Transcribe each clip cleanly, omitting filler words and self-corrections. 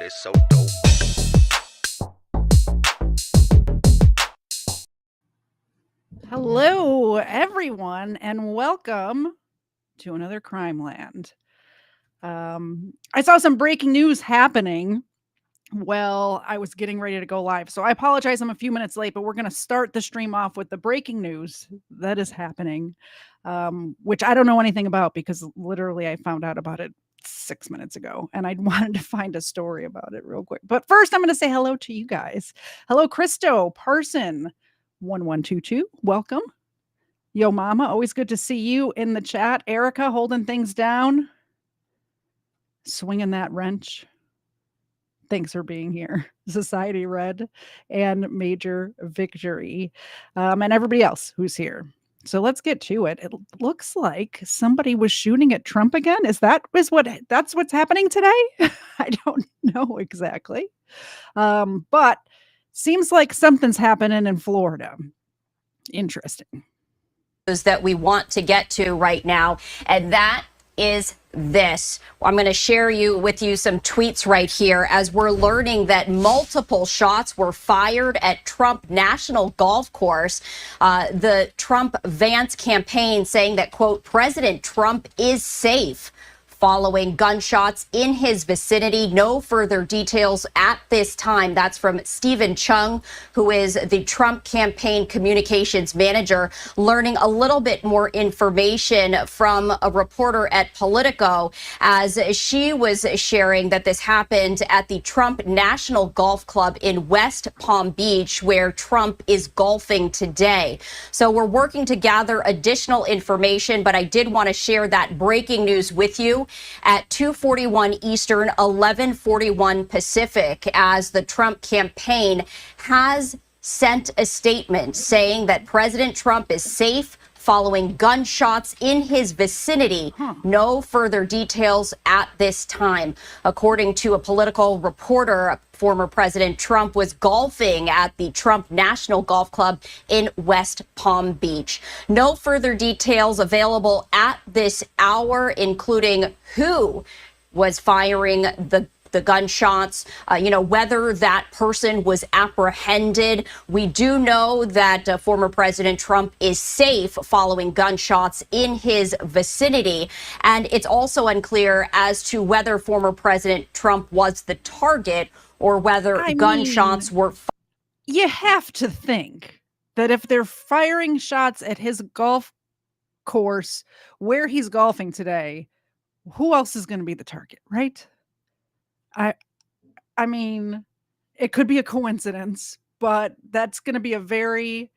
It's so dope. Hello, everyone, and welcome to another Crimeland. I saw some breaking news happening while I was getting ready to go live. So I apologize, I'm a few minutes late, but we're going to start the stream off with the breaking news that is happening, which I don't know anything about because literally I found out about it 6 minutes ago and I wanted to find a story about it real quick. But first, I'm going to say hello to you guys. Hello, Christo, Parson, 1122. Welcome. Yo, Mama, always good to see you in the chat. Erica holding things down, swinging that wrench. Thanks for being here. Society Red and Major Victory, and everybody else who's here. So let's get to it. It looks like somebody was shooting at Trump again. That's what's happening today? I don't know exactly. But seems like something's happening in Florida. Interesting. That we want to get to right now, and that is this. I'm going to share with you some tweets right here as we're learning that multiple shots were fired at Trump National Golf Course. The Trump Vance campaign saying that, quote, President Trump is safe following gunshots in his vicinity. No further details at this time. That's from Stephen Chung, who is the Trump campaign communications manager, learning a little bit more information from a reporter at Politico as she was sharing that this happened at the Trump National Golf Club in West Palm Beach, where Trump is golfing today. So we're working to gather additional information, but I did want to share that breaking news with you at 2:41 Eastern, 11:41 Pacific, as the Trump campaign has sent a statement saying that President Trump is safe following gunshots in his vicinity. No further details at this time. According to a Political reporter, former President Trump was golfing at the Trump National Golf Club in West Palm Beach. No further details available at this hour, including who was firing the gunshots, whether that person was apprehended. We do know that former President Trump is safe following gunshots in his vicinity. And it's also unclear as to whether former President Trump was the target or whether gunshots were. You have to think that if they're firing shots at his golf course where he's golfing today, who else is going to be the target, right? I mean, it could be a coincidence, but that's going to be a very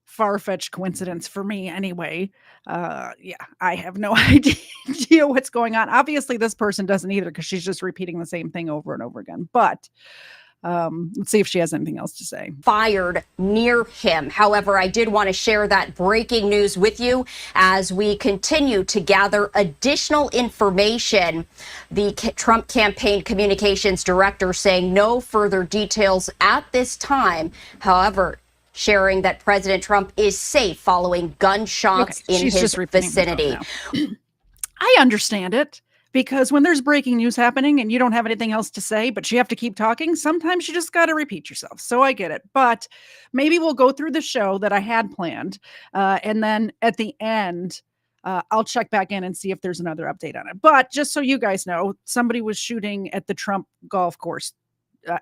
far-fetched coincidence for me anyway. Yeah, I have no idea what's going on. Obviously, this person doesn't either because she's just repeating the same thing over and over again. But let's see if she has anything else to say. Fired near him. However, I did want to share that breaking news with you as we continue to gather additional information. The Trump campaign communications director saying no further details at this time. However, sharing that President Trump is safe following gunshots in his vicinity. I understand it. Because when there's breaking news happening and you don't have anything else to say, but you have to keep talking, sometimes you just got to repeat yourself. So I get it. But maybe we'll go through the show that I had planned. And then at the end, I'll check back in and see if there's another update on it. But just so you guys know, somebody was shooting at the Trump golf course.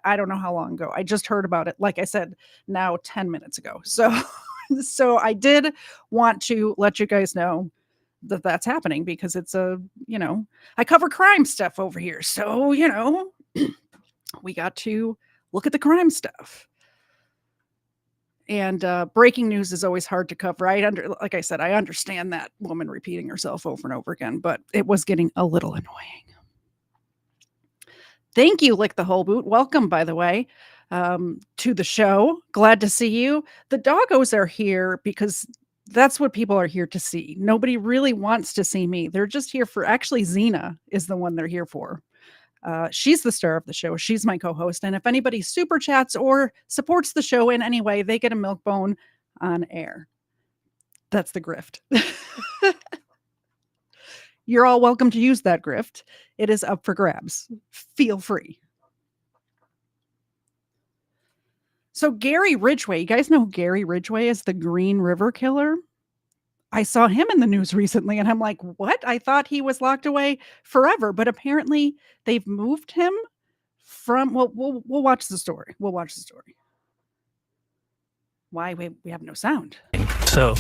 I don't know how long ago. I just heard about it, like I said, now 10 minutes ago. So I did want to let you guys know that's happening because it's I cover crime stuff over here. So, we got to look at the crime stuff. And breaking news is always hard to cover. Like I said, I understand that woman repeating herself over and over again, but it was getting a little annoying. Thank you, Lick the Whole Boot. Welcome, by the way, to the show. Glad to see you. The doggos are here because that's what people are here to see. Nobody really wants to see me. They're just here for, actually, Xena is the one they're here for. She's the star of the show. She's my co-host. And if anybody super chats or supports the show in any way, they get a milk bone on air. That's the grift. You're all welcome to use that grift. It is up for grabs. Feel free. So Gary Ridgway, you guys know who Gary Ridgway is, the Green River Killer? I saw him in the news recently and I'm like, what? I thought he was locked away forever, but apparently they've moved him from, well, we'll watch the story. We'll watch the story. Why? We have no sound. So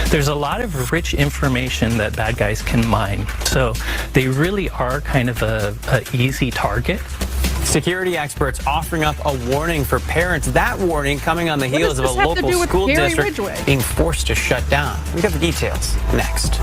there's a lot of rich information that bad guys can mine. So they really are kind of a easy target. Security experts offering up a warning for parents. That warning coming on the heels of a local school district being forced to shut down. We got the details next.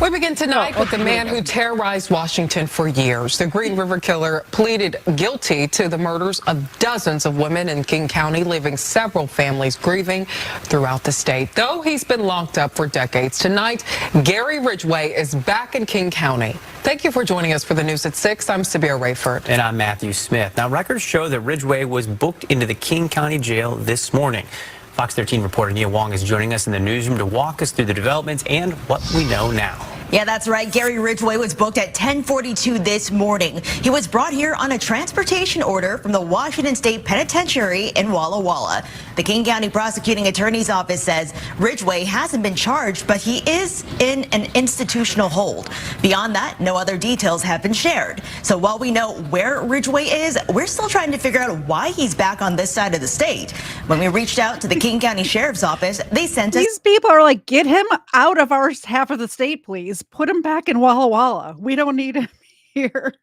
We begin tonight with the man who terrorized Washington for years. The Green River Killer pleaded guilty to the murders of dozens of women in King County, leaving several families grieving throughout the state. Though he's been locked up for decades, tonight, Gary Ridgway is back in King County. Thank you for joining us for the news at 6. I'm Sabir Rayford. And I'm Matthew Smith. Now, records show that Ridgway was booked into the King County Jail this morning. Fox 13 reporter Nia Wong is joining us in the newsroom to walk us through the developments and what we know now. Yeah, that's right. Gary Ridgway was booked at 10:42 this morning. He was brought here on a transportation order from the Washington State Penitentiary in Walla Walla. The King County Prosecuting Attorney's Office says Ridgway hasn't been charged, but he is in an institutional hold. Beyond that, no other details have been shared. So while we know where Ridgway is, we're still trying to figure out why he's back on this side of the state. When we reached out to the King County Sheriff's Office, they sent us... These people are like, get him out of our half of the state, please. Put him back in Walla Walla. We don't need him here.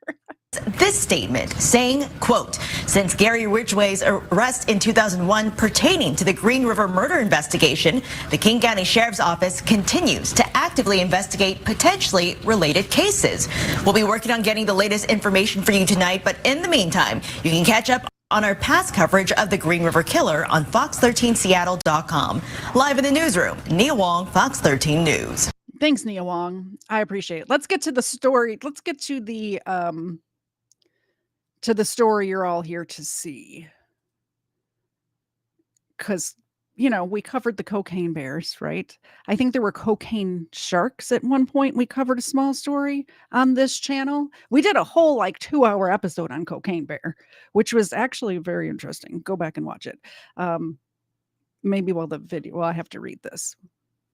This statement saying, quote, since Gary Ridgway's arrest in 2001 pertaining to the Green River murder investigation, the King County Sheriff's Office continues to actively investigate potentially related cases. We'll be working on getting the latest information for you tonight, but in the meantime, you can catch up on our past coverage of the Green River Killer on fox13seattle.com. Live in the newsroom, Nia Wong, Fox 13 News. Thanks, Nia Wong. I appreciate it. Let's get to the story. Let's get to the story you're all here to see. Because, you know, we covered the cocaine bears, right? I think there were cocaine sharks at one point. We covered a small story on this channel. We did a whole 2-hour episode on cocaine bear, which was actually very interesting. Go back and watch it. Maybe while the video, well, I have to read this.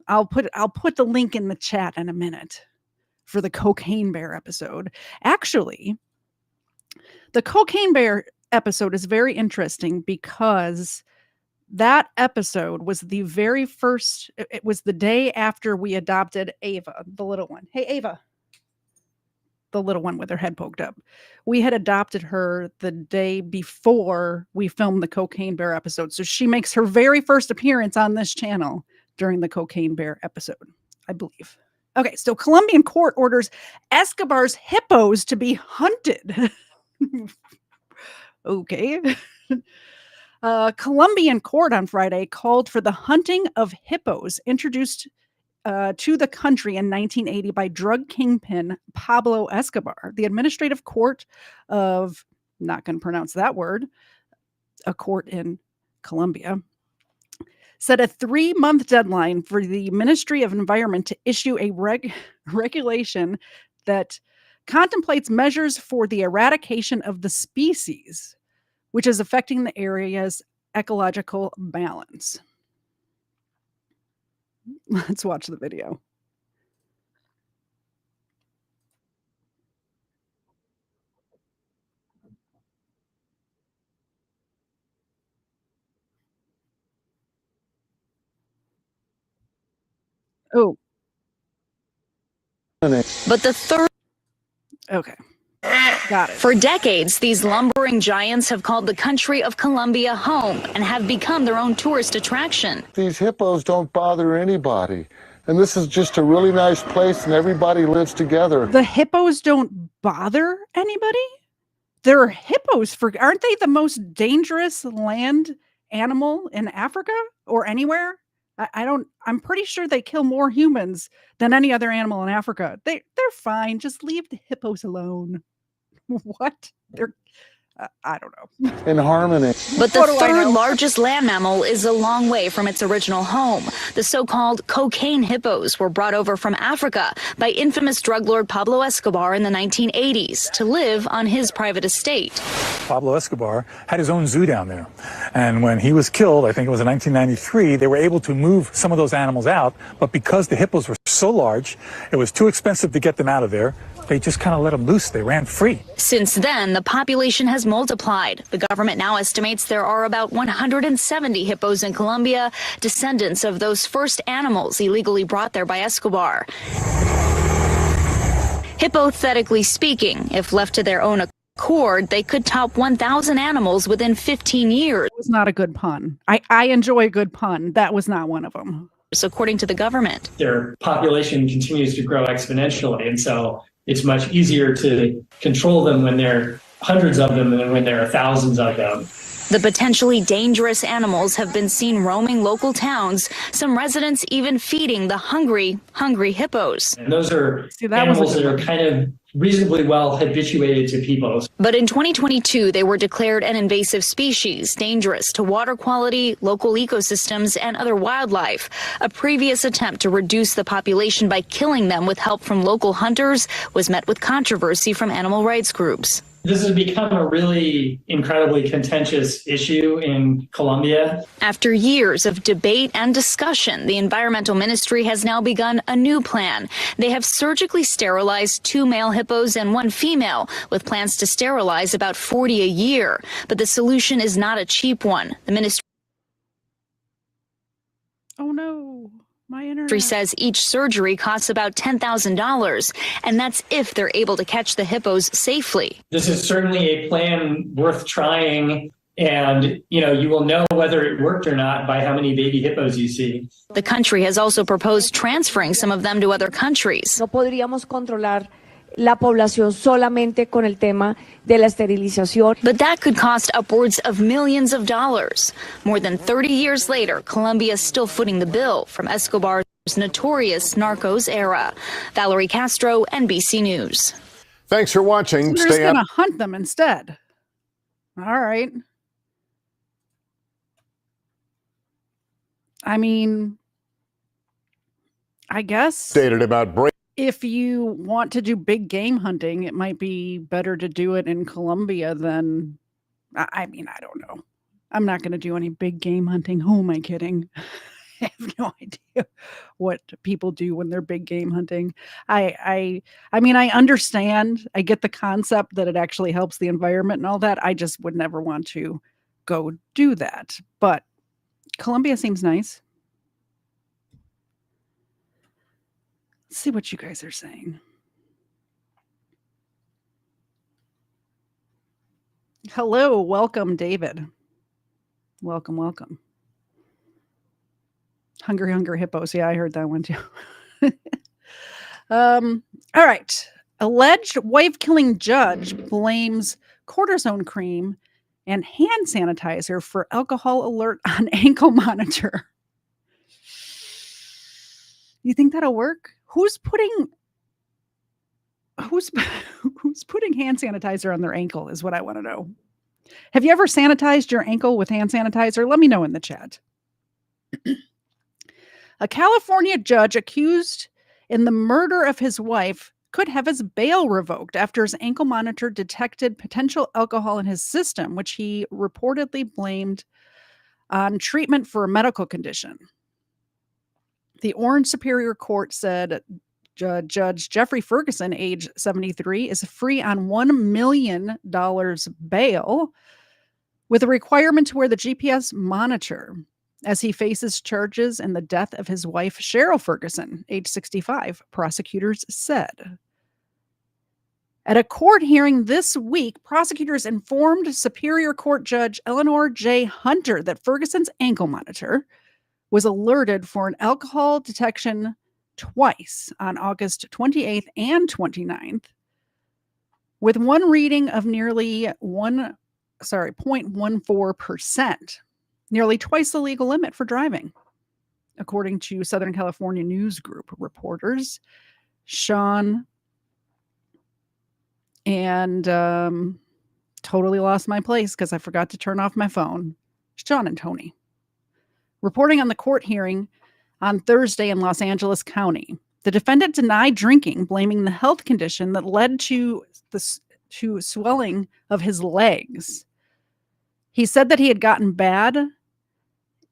I'll put the link in the chat in a minute for the cocaine bear episode. Actually, the cocaine bear episode is very interesting because that episode was the very first, it was the day after we adopted Ava, the little one. Hey, Ava, the little one with her head poked up. We had adopted her the day before we filmed the cocaine bear episode. So she makes her very first appearance on this channel during the cocaine bear episode, I believe. Okay, so Colombian court orders Escobar's hippos to be hunted. Okay. Colombian court on Friday called for the hunting of hippos introduced to the country in 1980 by drug kingpin Pablo Escobar. The administrative court of, not going to pronounce that word, a court in Colombia, set a 3-month deadline for the Ministry of Environment to issue a regulation that contemplates measures for the eradication of the species, which is affecting the area's ecological balance. Let's watch the video. Oh. But the third. Okay. Got it. For decades, these lumbering giants have called the country of Colombia home and have become their own tourist attraction. These hippos don't bother anybody. And this is just a really nice place and everybody lives together. The hippos don't bother anybody? They're hippos aren't they the most dangerous land animal in Africa or anywhere? I'm pretty sure they kill more humans than any other animal in Africa. They're fine. Just leave the hippos alone. What? I don't know. in harmony. But the What do I third know? largest land mammal is a long way from its original home. The so-called cocaine hippos were brought over from Africa by infamous drug lord Pablo Escobar in the 1980s to live on his private estate. Pablo Escobar had his own zoo down there. And when he was killed, I think it was in 1993, they were able to move some of those animals out. But because the hippos were so large, it was too expensive to get them out of there. They just kind of let them loose. They ran free. Since then, the population has multiplied. The government now estimates there are about 170 hippos in Colombia, descendants of those first animals illegally brought there by Escobar. Hypothetically speaking, if left to their own accord, they could top 1,000 animals within 15 years. It was not a good pun. I enjoy a good pun. That was not one of them. According to the government. Their population continues to grow exponentially, and so it's much easier to control them when there are hundreds of them than when there are thousands of them. The potentially dangerous animals have been seen roaming local towns, some residents even feeding the hungry hippos. And those are that animals that are kind of reasonably well habituated to people. But in 2022, they were declared an invasive species, dangerous to water quality, local ecosystems, and other wildlife. A previous attempt to reduce the population by killing them with help from local hunters was met with controversy from animal rights groups. This has become a really incredibly contentious issue in Colombia. After years of debate and discussion, the Environmental Ministry has now begun a new plan. They have surgically sterilized 2 male hippos and 1 female, with plans to sterilize about 40 a year. But the solution is not a cheap one. The ministry Oh no, my internet. says each surgery costs about $10,000, and that's if they're able to catch the hippos safely. This is certainly a plan worth trying, and you will know whether it worked or not by how many baby hippos you see. The country has also proposed transferring some of them to other countries. No podríamos controlar la población solamente con el tema de la esterilización. But that could cost upwards of millions of dollars. More than 30 years later, Colombia is still footing the bill from Escobar's notorious narcos era. Valerie Castro, NBC News. Thanks for watching. We're just Stay up. going to hunt them instead. All right. I mean, I guess. Stated about break. If you want to do big game hunting, it might be better to do it in Colombia than, I mean, I don't know. I'm not going to do any big game hunting. Who am I kidding? I have no idea what people do when they're big game hunting. I mean, I understand. I get the concept that it actually helps the environment and all that. I just would never want to go do that. But Colombia seems nice. Let's see what you guys are saying. Hello, welcome, David. Welcome, welcome. Hungry hippos. Yeah, I heard that one too. All right. Alleged wife-killing judge blames cortisone cream and hand sanitizer for alcohol alert on ankle monitor. You think that'll work? Who's putting hand sanitizer on their ankle is what I want to know. Have you ever sanitized your ankle with hand sanitizer? Let me know in the chat. A California judge accused in the murder of his wife could have his bail revoked after his ankle monitor detected potential alcohol in his system, which he reportedly blamed on treatment for a medical condition. The Orange Superior Court said Judge Jeffrey Ferguson, age 73, is free on $1 million bail with a requirement to wear the GPS monitor as he faces charges in the death of his wife, Cheryl Ferguson, age 65, prosecutors said. At a court hearing this week, prosecutors informed Superior Court Judge Eleanor J. Hunter that Ferguson's ankle monitor was alerted for an alcohol detection twice on August 28th and 29th, with one reading of nearly 0.14%, nearly twice the legal limit for driving, according to Southern California News Group reporters Sean and totally lost my place because I forgot to turn off my phone. Sean and Tony. Reporting on the court hearing on Thursday in Los Angeles County, the defendant denied drinking, blaming the health condition that led to swelling of his legs. He said that he had gotten bad,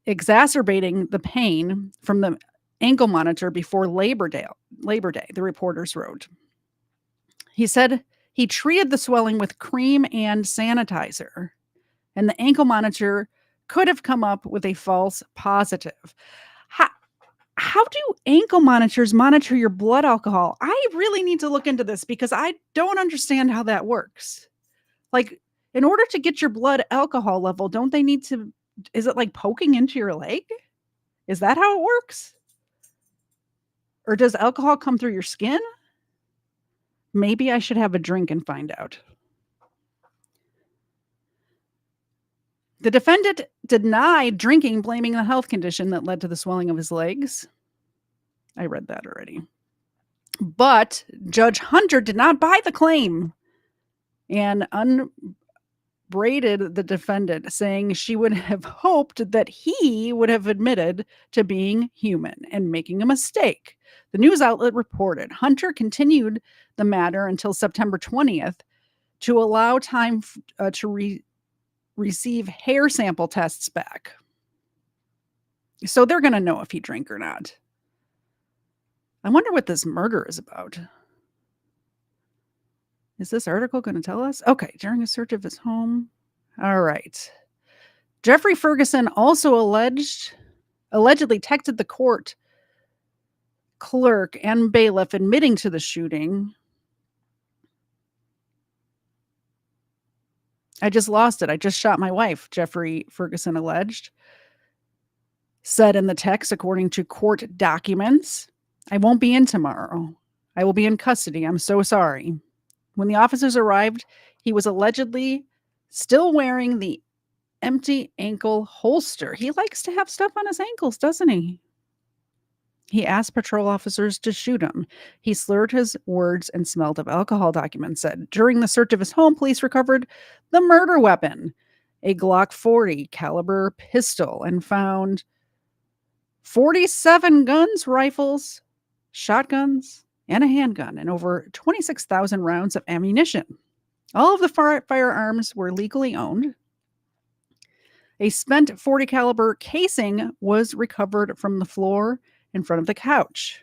exacerbating the pain from the ankle monitor before Labor Day, the reporters wrote. He said he treated the swelling with cream and sanitizer, and the ankle monitor could have come up with a false positive. How do ankle monitors monitor your blood alcohol? I really need to look into this because I don't understand how that works. Like, in order to get your blood alcohol level, don't they need to, is it like poking into your leg? Is that how it works? Or does alcohol come through your skin? Maybe I should have a drink and find out. The defendant denied drinking, blaming the health condition that led to the swelling of his legs. I read that already. But Judge Hunter did not buy the claim and upbraided the defendant, saying she would have hoped that he would have admitted to being human and making a mistake. The news outlet reported Hunter continued the matter until September 20th to allow time to receive hair sample tests back. So they're going to know if he drank or not. I wonder what this murder is about. Is this article going to tell us? Okay, during a search of his home. All right. Jeffrey Ferguson also allegedly texted the court clerk and bailiff admitting to the shooting. I just lost it. I just shot my wife, Jeffrey Ferguson alleged. Said in the text, according to court documents, I won't be in tomorrow. I will be in custody. I'm so sorry. When the officers arrived, he was allegedly still wearing the empty ankle holster. He likes to have stuff on his ankles, doesn't he? He asked patrol officers to shoot him. He slurred his words and smelled of alcohol, documents said. During the search of his home, police recovered the murder weapon, a Glock 40 caliber pistol, and found 47 guns, rifles, shotguns, and a handgun, and over 26,000 rounds of ammunition. All of the firearms were legally owned. A spent 40 caliber casing was recovered from the floor in front of the couch.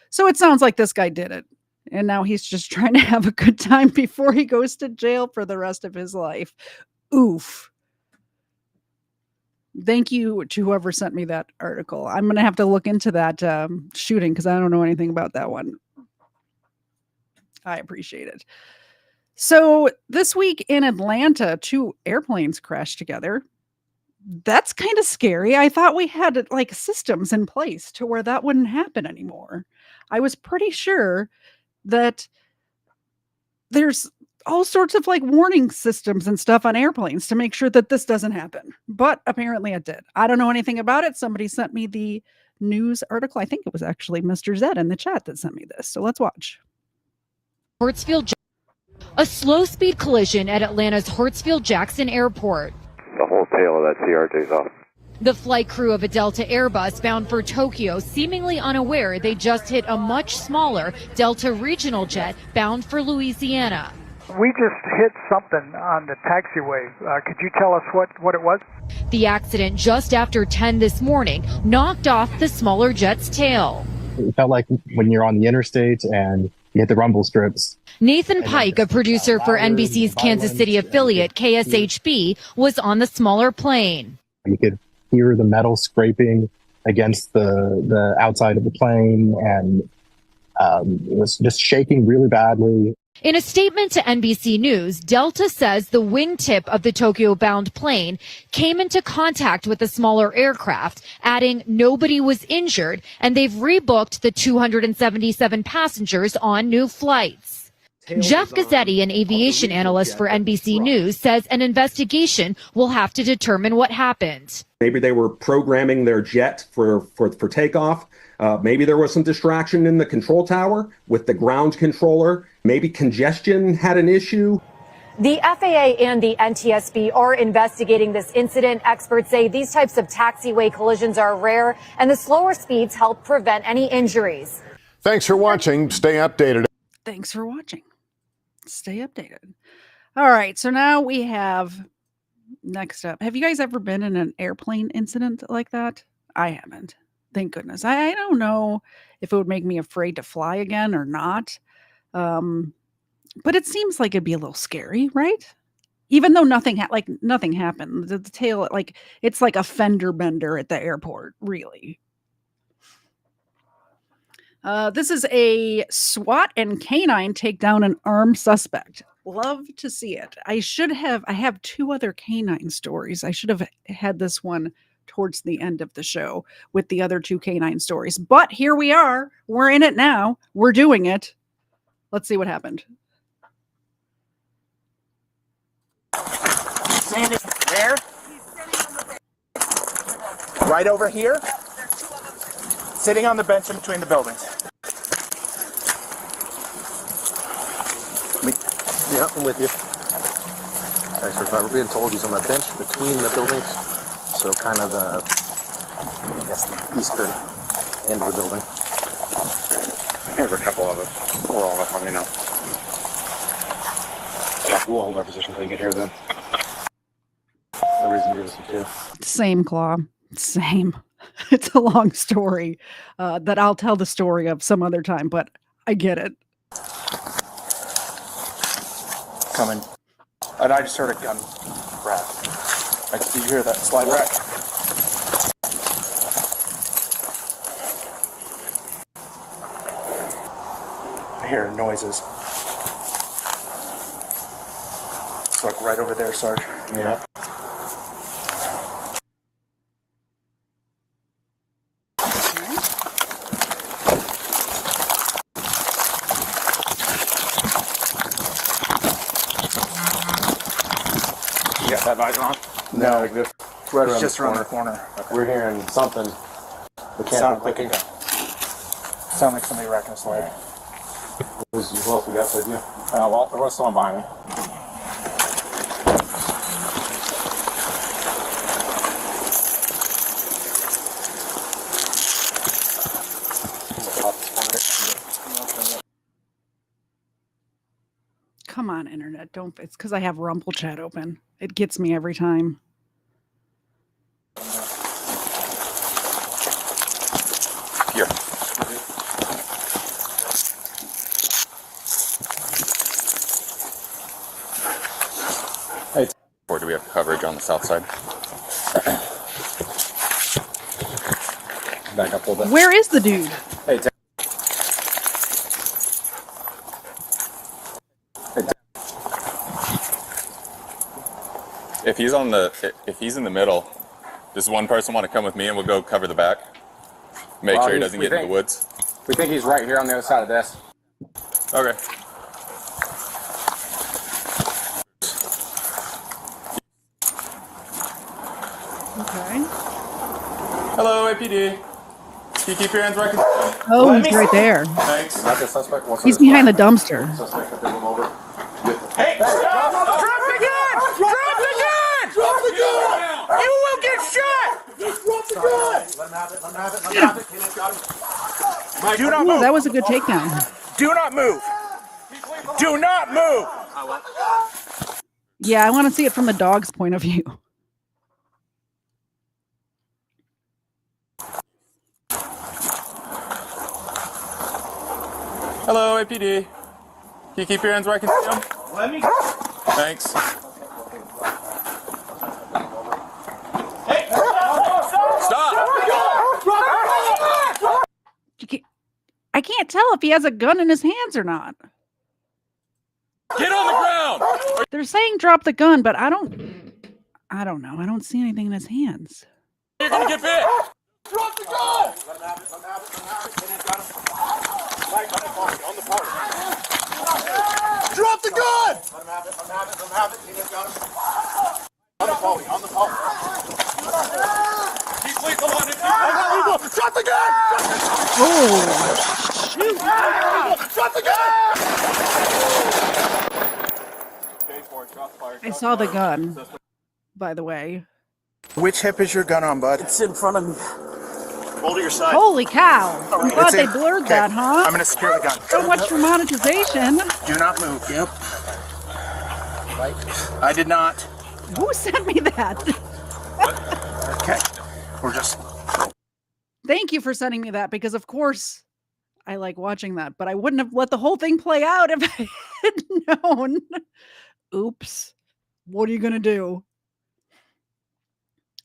So it sounds like this guy did it. And now he's just trying to have a good time before he goes to jail for the rest of his life. Oof. Thank you to whoever sent me that article. I'm going to have to look into that shooting because I don't know anything about that one. I appreciate it. So this week in Atlanta, 2 airplanes crashed together. That's kind of scary. I thought we had like systems in place to where that wouldn't happen anymore. I was pretty sure that there's all sorts of like warning systems and stuff on airplanes to make sure that this doesn't happen. But apparently it did. I don't know anything about it. Somebody sent me the news article. I think it was actually Mr. Zed in the chat that sent me this. So let's watch. Hartsfield, a slow-speed collision at Atlanta's Hartsfield-Jackson Airport. The whole tail of that CR takes off. The flight crew of a Delta Airbus bound for Tokyo, seemingly unaware they just hit a much smaller Delta regional jet bound for Louisiana. We just hit something on the taxiway. Could you tell us what it was? The accident just after 10 this morning knocked off the smaller jet's tail. It felt like when you're on the interstate and you hit the rumble strips. Nathan Pike, a producer for NBC's Kansas City affiliate KSHB, was on the smaller plane. You could hear the metal scraping against the outside of the plane, and it was just shaking really badly. In a statement to NBC News, Delta says the wingtip of the Tokyo-bound plane came into contact with the smaller aircraft, adding nobody was injured, and they've rebooked the 277 passengers on new flights. Jeff Gazzetti, an aviation analyst for NBC News, says an investigation will have to determine what happened. Maybe they were programming their jet for takeoff. Maybe there was some distraction in the control tower with the ground controller. Maybe congestion had an issue. The FAA and the NTSB are investigating this incident. Experts say these types of taxiway collisions are rare, and the slower speeds help prevent any injuries. Thanks for watching. Stay updated. Thanks for watching. Stay updated. All right, so now we have next up. Have you guys ever been in an airplane incident like that? I haven't. Thank goodness. I don't know if it would make me afraid to fly again or not. But it seems like it'd be a little scary, right? Even though nothing happened. The tail, like, it's like a fender bender at the airport, really. This is a SWAT and canine take down an armed suspect. Love to see it. I have 2 other canine stories. I should have had this one towards the end of the show with the other 2 canine stories. But here we are. We're in it now. We're doing it. Let's see what happened. Standing where? Right over here? Sitting on the bench in between the buildings. Yeah, I'm with you. Actually, if I were being told he's on the bench between the buildings, so kind of the eastern end of the building. There's a couple of us. We're all up, let me know. Yeah, we'll hold our position until you get here then. No reason to give us a 2. Same, Claw. Same. It's a long story that I'll tell the story of some other time, but I get it. Coming. And I just heard a gun crack. Did you hear that slide rack? I hear noises. It's like right over there, Sarge. Yeah. You got that visor on? No, right It's just around the corner. Okay. We're hearing something. Sound like sound like somebody wrecking a sled. Who else we got with you? Well, there was someone behind me. Come on, internet. Don't. It's because I have Rumble Chat open. It gets me every time. Here. Hey, or do we have coverage on the south side? Back up a little bit. Where is the dude? Hey, if he's in the middle, does one person want to come with me and we'll go cover the back? Make sure he doesn't get into the woods. We think he's right here on the other side of this. Okay. Okay. Hello, APD. Can you keep your hands where I can see? Oh, he's right there. Thanks. Not the suspect. He's behind the dumpster. Suspect, I him over. Hey, stop! Drop the gun! Drop the gun! Drop the gun! You will get shot! Just drop the gun! Let him have it. Let him have it. Let him have it. Kenneth got him. Do not Ooh, move. that was a good takedown. Do not move. Do not move. Yeah, I want to see it from the dog's point of view. Hello, APD. Can you keep your hands where I can see them? Let me. Thanks. Hey, stop! I can't tell if he has a gun in his hands or not. Get on the ground! They're saying drop the gun, but I don't know. I don't see anything in his hands. You're gonna get bit! drop the gun! Let him have it. Let him have it. Let him have it. Kenneth got him. Right on the party. On the party. Drop the gun! Let him have it. Let him have it. Let him have it. Kenneth got him. On the party. On the party. He's lethal on it. Drop the gun! Oh! Drop the gun! I saw the gun, by the way. Which hip is your gun on, bud? It's in front of me. Hold it your side. Holy cow. I'm It's glad they in. blurred Okay. that, huh? I'm going to secure the gun. So much for monetization. Do not move. Yep. I did not. Who sent me that? Okay. We're just... Thank you for sending me that, because of course I like watching that, but I wouldn't have let the whole thing play out if I had known. Oops. What are you going to do?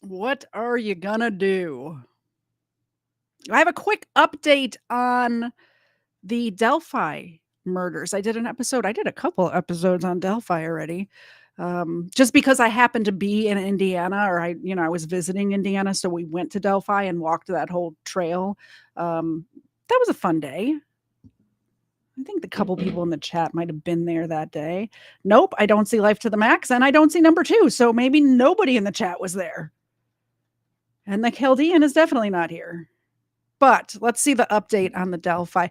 What are you going to do? I have a quick update on the Delphi murders. I did a couple episodes on Delphi already. Just because I happened to be in Indiana, or I was visiting Indiana, so we went to Delphi and walked that whole trail. That was a fun day. I think the couple people in the chat might have been there that day. Nope, I don't see Life to the Max, and I don't see number 2, so maybe nobody in the chat was there. And the Chaldean is definitely not here. But let's see the update on the Delphi.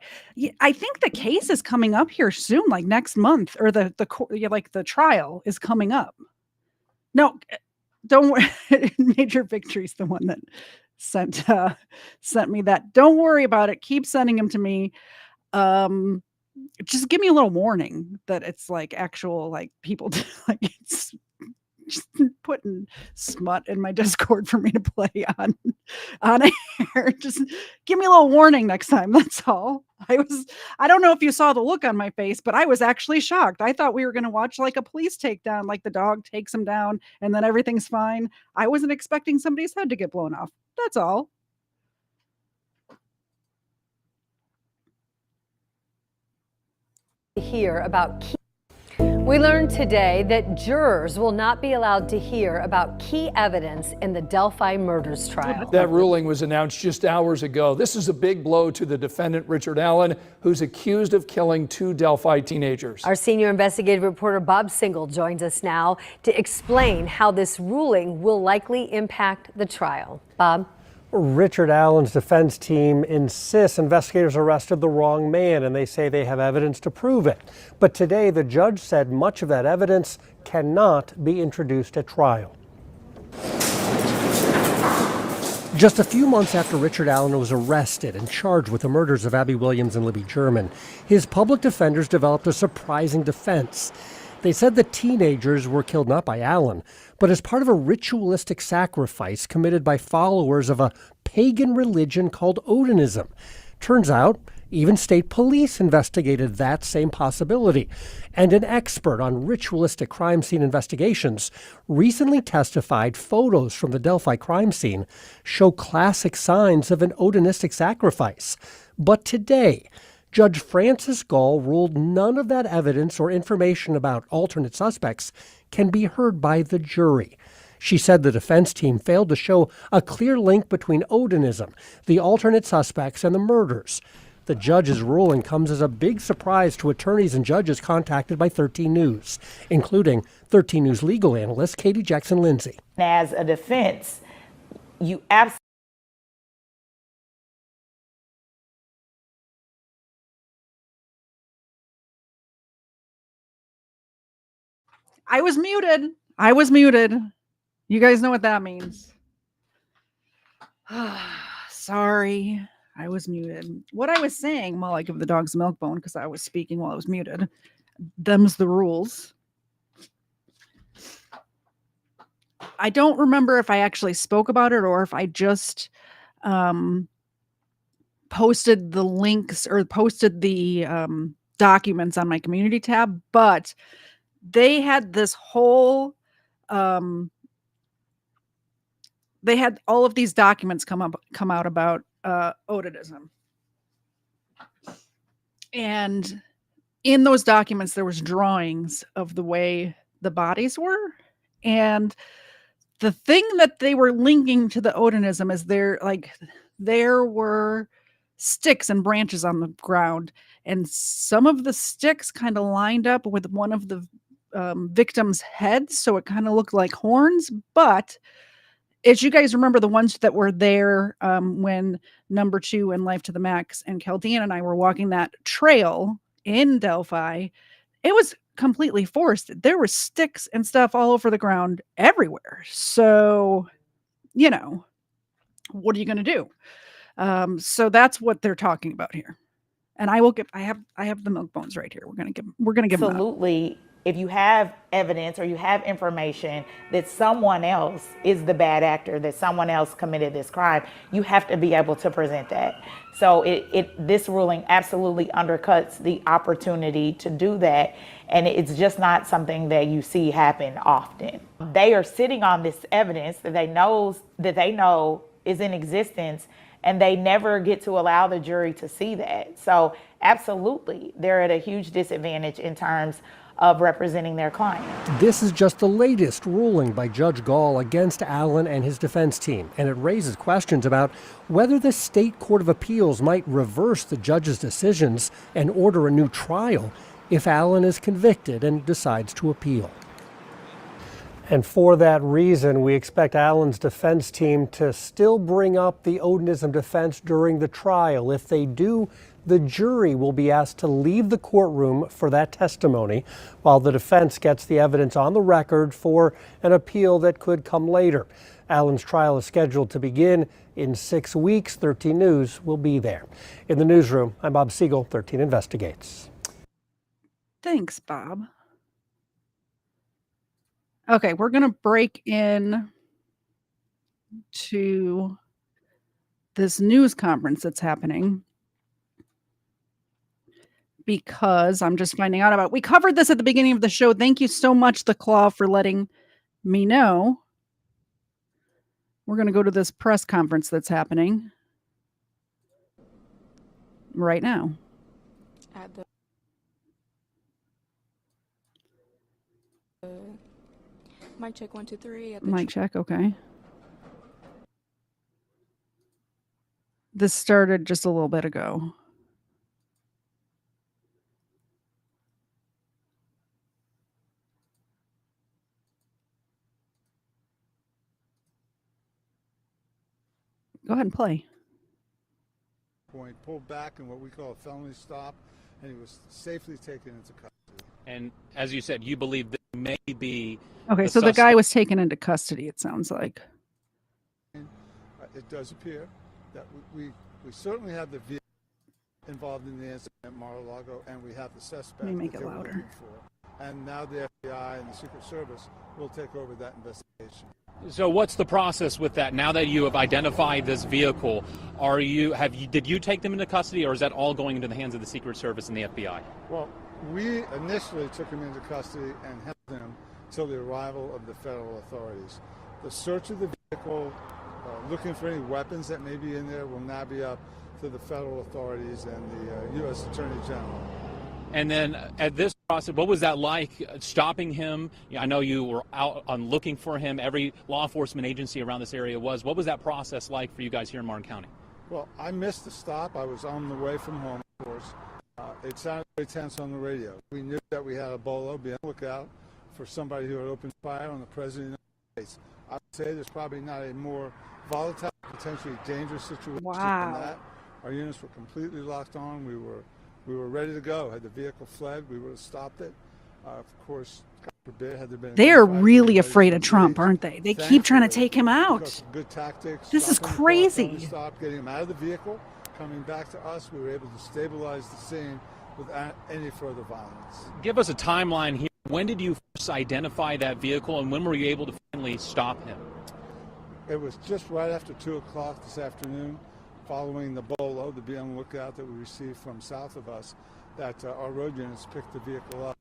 I think the case is coming up here soon, like next month, or the trial is coming up. No, don't worry. Major Victory's the one that sent me that. Don't worry about it. Keep sending them to me. Just give me a little warning that it's like actual like people like it's just putting smut in my Discord for me to play on air. Just give me a little warning next time. That's all. I don't know if you saw the look on my face, but I was actually shocked. I thought we were going to watch like a police takedown, like the dog takes him down and then everything's fine. I wasn't expecting somebody's head to get blown off. That's all. Hear about We learned today that jurors will not be allowed to hear about key evidence in the Delphi murders trial. That ruling was announced just hours ago. This is a big blow to the defendant, Richard Allen, who's accused of killing 2 Delphi teenagers. Our senior investigative reporter Bob Single joins us now to explain how this ruling will likely impact the trial. Bob? Richard Allen's defense team insists investigators arrested the wrong man, and they say they have evidence to prove it. But today, the judge said much of that evidence cannot be introduced at trial. Just a few months after Richard Allen was arrested and charged with the murders of Abby Williams and Libby German, his public defenders developed a surprising defense. They said the teenagers were killed not by Allen, but as part of a ritualistic sacrifice committed by followers of a pagan religion called Odinism. Turns out, even state police investigated that same possibility. And an expert on ritualistic crime scene investigations recently testified photos from the Delphi crime scene show classic signs of an Odinistic sacrifice. But today, Judge Francis Gall ruled none of that evidence or information about alternate suspects can be heard by the jury. She said the defense team failed to show a clear link between Odinism, the alternate suspects, and the murders. The judge's ruling comes as a big surprise to attorneys and judges contacted by 13 News, including 13 News legal analyst Katie Jackson-Lindsay. As a defense, you absolutely I was muted. You guys know what that means. Sorry, I was muted. What I was saying while I give the dogs a milk bone, because I was speaking while I was muted, them's the rules. I don't remember if I actually spoke about it or if I just posted the links or posted the documents on my community tab, but they had this whole they had all of these documents come out about Odinism. And in those documents there was drawings of the way the bodies were. And the thing that they were linking to the Odinism is there were sticks and branches on the ground, and some of the sticks kind of lined up with one of the victim's heads, so it kind of looked like horns. But as you guys remember, the ones that were there when number 2 and Life to the Max and Chaldean and I were walking that trail in Delphi, it was completely forced. There were sticks and stuff all over the ground everywhere. So, you know, what are you going to do? So that's what they're talking about here. And I have the milk bones right here. We're going to give them out. Absolutely. If you have evidence or you have information that someone else is the bad actor, that someone else committed this crime, you have to be able to present that. So this ruling absolutely undercuts the opportunity to do that. And it's just not something that you see happen often. They are sitting on this evidence that they know is in existence, and they never get to allow the jury to see that. So absolutely, they're at a huge disadvantage in terms of representing their client. This is just the latest ruling by Judge Gall against Allen and his defense team, and it raises questions about whether the state court of appeals might reverse the judge's decisions and order a new trial if Allen is convicted and decides to appeal. And for that reason, we expect Allen's defense team to still bring up the Odinism defense during the trial. If they do, the jury will be asked to leave the courtroom for that testimony while the defense gets the evidence on the record for an appeal that could come later. Allen's trial is scheduled to begin in 6 weeks. 13 News will be there. In the newsroom, I'm Bob Siegel, 13 Investigates. Thanks, Bob. Okay, we're going to break in to this news conference that's happening because I'm just finding out about. We covered this at the beginning of the show. Thank you so much, The Claw, for letting me know. We're going to go to this press conference that's happening right now. Mic check 1 2 3. Mic check, okay. This started just a little bit ago. Go ahead and play. Pulled back in what we call a felony stop, and he was safely taken into custody. And as you said, you believe that may be. Okay, so the guy was taken into custody, it sounds like. It does appear that we certainly have the vehicle involved in the incident at Mar-a-Lago, and we have the suspect. Let me make that it they were louder. looking for. And now the FBI and the Secret Service will take over that investigation. So what's the process with that? Now that you have identified this vehicle, did you take them into custody, or is that all going into the hands of the Secret Service and the FBI? Well, we initially took him into custody and held him till the arrival of the federal authorities. The search of the vehicle, looking for any weapons that may be in there, will now be up to the federal authorities and the U.S. Attorney General. And then at this process, what was that like stopping him? I know you were out on looking for him. Every law enforcement agency around this area was. What was that process like for you guys here in Martin County? Well, I missed the stop. I was on the way from home, of course. It sounded very tense on the radio. We knew that we had a bolo. Be on the lookout for somebody who had opened fire on the President of the United States. I would say there's probably not a more volatile, potentially dangerous situation than that. Our units were completely locked on. We were ready to go. Had the vehicle fled, we would have stopped it. Of course, God forbid, had there been. They're really afraid of Trump, aren't they? They keep trying to take him out. Good tactics. This is crazy. Stop getting him out of the vehicle, coming back to us. We were able to stabilize the scene without any further violence. Give us a timeline here. When did you first identify that vehicle, and when were you able to finally stop him? It was just right after 2 o'clock this afternoon, following the bolo, the be on the lookout that we received from south of us, that our road units picked the vehicle up.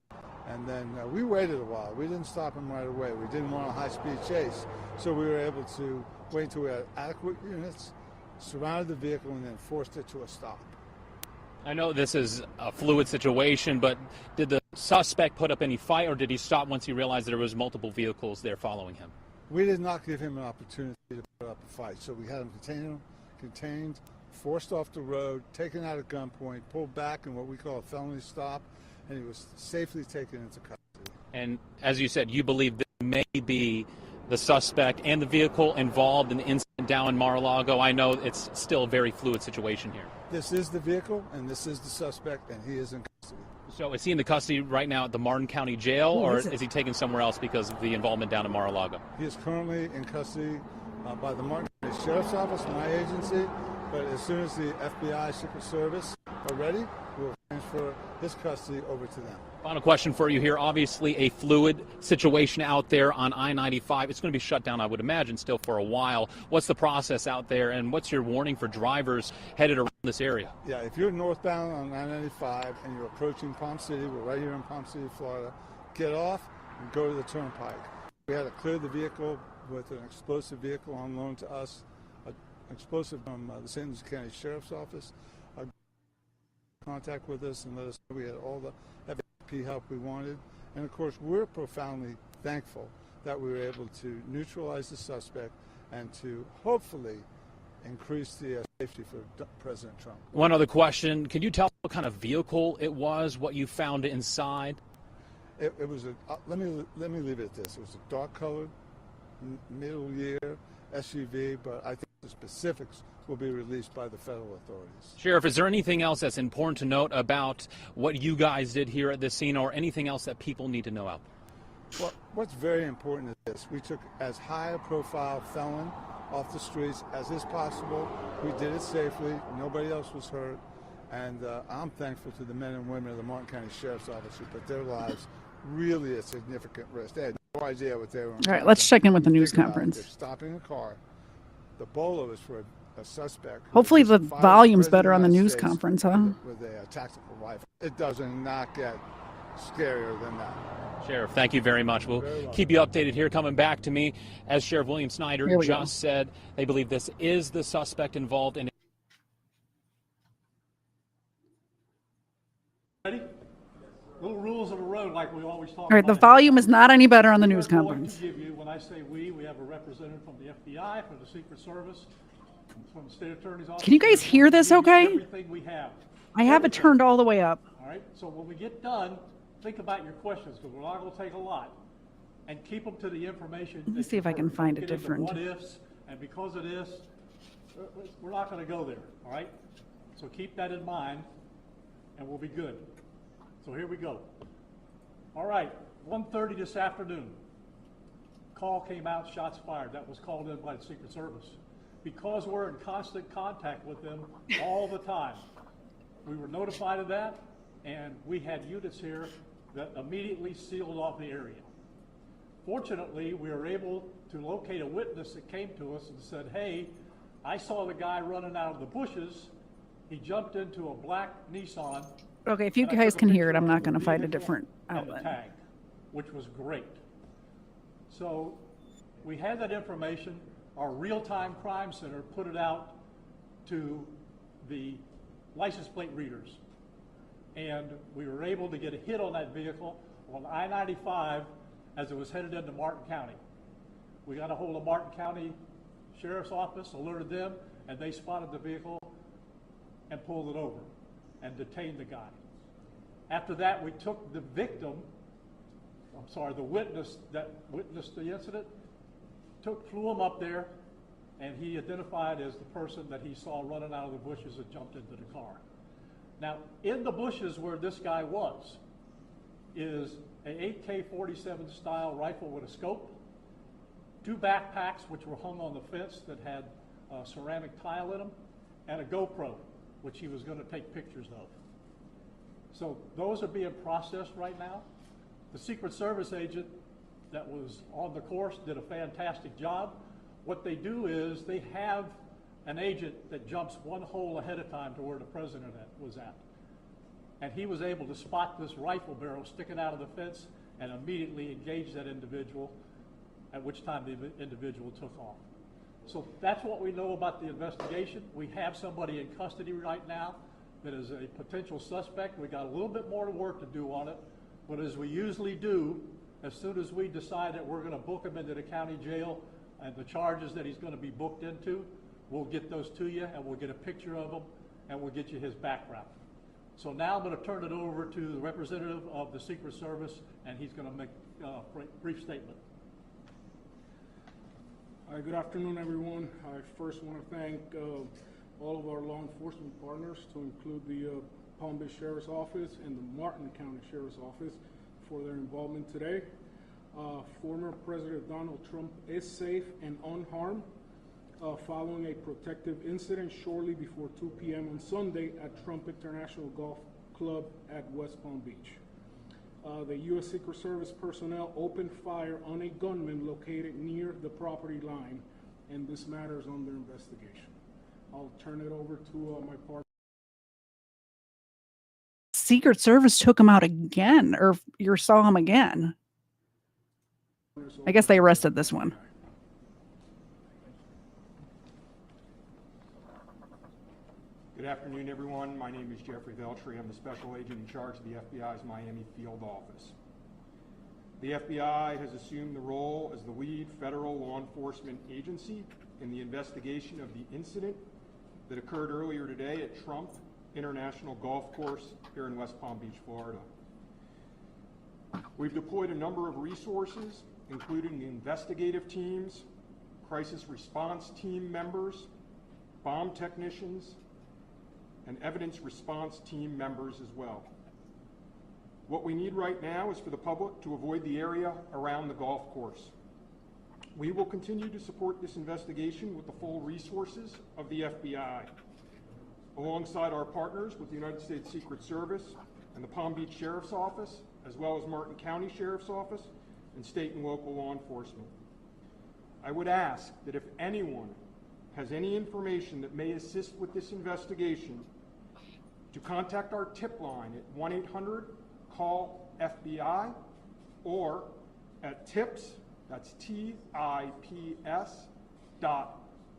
And then we waited a while. We didn't stop him right away. We didn't want a high-speed chase. So we were able to wait until we had adequate units, surrounded the vehicle, and then forced it to a stop. I know this is a fluid situation, but did the suspect put up any fight, or did he stop once he realized there was multiple vehicles there following him? We did not give him an opportunity to put up a fight. So we had him contained, forced off the road, taken out at gunpoint, pulled back in what we call a felony stop, and he was safely taken into custody. And as you said, you believe that may be the suspect and the vehicle involved in the incident down in Mar-a-Lago. I know it's still a very fluid situation here. This is the vehicle, and this is the suspect, and he is in custody. So is he in the custody right now at the Martin County Jail, or is is he taken somewhere else because of the involvement down in Mar-a-Lago? He is currently in custody by the Martin County Sheriff's Office, my agency, but as soon as the FBI Secret Service are ready, we'll transfer his custody over to them. Final question for you here. Obviously a fluid situation out there on I-95. It's going to be shut down, I would imagine, still for a while. What's the process out there, and what's your warning for drivers headed around this area? Yeah, if you're northbound on I-95 and you're approaching Palm City, we're right here in Palm City, Florida, get off and go to the turnpike. We had to clear the vehicle with an explosive vehicle on loan to us, an explosive from the St. Louis County Sheriff's Office. Contact with us and let us know we had all the FP help we wanted. And of course, we're profoundly thankful that we were able to neutralize the suspect and to hopefully increase the safety for President Trump. One other question. Can you tell what kind of vehicle it was, what you found inside? It was a, let me leave it at this. It was a dark colored, middle year SUV, but I think the specifics will be released by the federal authorities. Sheriff, is there anything else that's important to note about what you guys did here at this scene, or anything else that people need to know out there? Well, what's very important is this. We took as high a profile felon off the streets as is possible. We did it safely. Nobody else was hurt. And I'm thankful to the men and women of the Martin County Sheriff's Office who put their lives really at significant risk. They had no idea what they were. All right, let's check in with the news conference. They're stopping a car. The bolo is for a suspect. Hopefully the volume's better on the news conference, huh? With a tactical rifle. It doesn't not get scarier than that. Sheriff, thank you very much. We'll keep you updated here. Coming back to me, as Sheriff William Snyder just said, they believe this is the suspect involved in. Ready? Little rules of the road, like we always talk about. All right, the volume is not any better on the news conference. When I say we have a representative from the FBI, from the Secret Service, from the State Attorney's Office. Can you guys hear this okay? Everything we have. I have it turned all the way up. All right, so when we get done, think about your questions, because we're not going to take a lot, and keep them to the information. Let me see if I can find it different. What ifs, and because of this, we're not going to go there, all right? So keep that in mind, and we'll be good. So here we go. All right, 1:30 this afternoon. Call came out, shots fired. That was called in by the Secret Service. Because we're in constant contact with them all the time, we were notified of that, and we had units here that immediately sealed off the area. Fortunately, we were able to locate a witness that came to us and said, hey, I saw the guy running out of the bushes. He jumped into a black Nissan. Okay, if you guys can hear it, I'm not going to find a different outlet. Tag, which was great. So we had that information. Our real-time crime center put it out to the license plate readers. And we were able to get a hit on that vehicle on I-95 as it was headed into Martin County. We got a hold of Martin County Sheriff's Office, alerted them, and they spotted the vehicle and pulled it over and detained the guy. After that, we took the victim, the witness that witnessed the incident, flew him up there, and he identified as the person that he saw running out of the bushes and jumped into the car. Now, in the bushes where this guy was is an AK-47 style rifle with a scope, 2 backpacks which were hung on the fence that had ceramic tile in them, and a GoPro, which he was going to take pictures of. So those are being processed right now. The Secret Service agent that was on the course did a fantastic job. What they do is they have an agent that jumps one hole ahead of time to where the president was at. And he was able to spot this rifle barrel sticking out of the fence and immediately engage that individual, at which time the individual took off. So that's what we know about the investigation. We have somebody in custody right now that is a potential suspect. We got a little bit more work to do on it, but as we usually do, as soon as we decide that we're going to book him into the county jail and the charges that he's going to be booked into, we'll get those to you and we'll get a picture of him and we'll get you his background. So now I'm going to turn it over to the representative of the Secret Service, and he's going to make a brief statement. Hi, good afternoon, everyone. I first want to thank all of our law enforcement partners, to include the Palm Beach Sheriff's Office and the Martin County Sheriff's Office for their involvement today. Former President Donald Trump is safe and unharmed following a protective incident shortly before 2 p.m. on Sunday at Trump International Golf Club at West Palm Beach. The U.S. Secret Service personnel opened fire on a gunman located near the property line, and this matter is under investigation. I'll turn it over to my partner. Secret Service took him out again, or you saw him again. I guess they arrested this one. Good afternoon, everyone. My name is Jeffrey Veltri. I'm the special agent in charge of the FBI's Miami field office. The FBI has assumed the role as the lead federal law enforcement agency in the investigation of the incident that occurred earlier today at Trump International Golf Course here in West Palm Beach, Florida. We've deployed a number of resources, including investigative teams, crisis response team members, bomb technicians, and evidence response team members as well. What we need right now is for the public to avoid the area around the golf course. We will continue to support this investigation with the full resources of the FBI, alongside our partners with the United States Secret Service and the Palm Beach Sheriff's Office, as well as Martin County Sheriff's Office and state and local law enforcement. I would ask that if anyone has any information that may assist with this investigation, to contact our tip line at 1-800-CALL-FBI or at tips, that's TIPS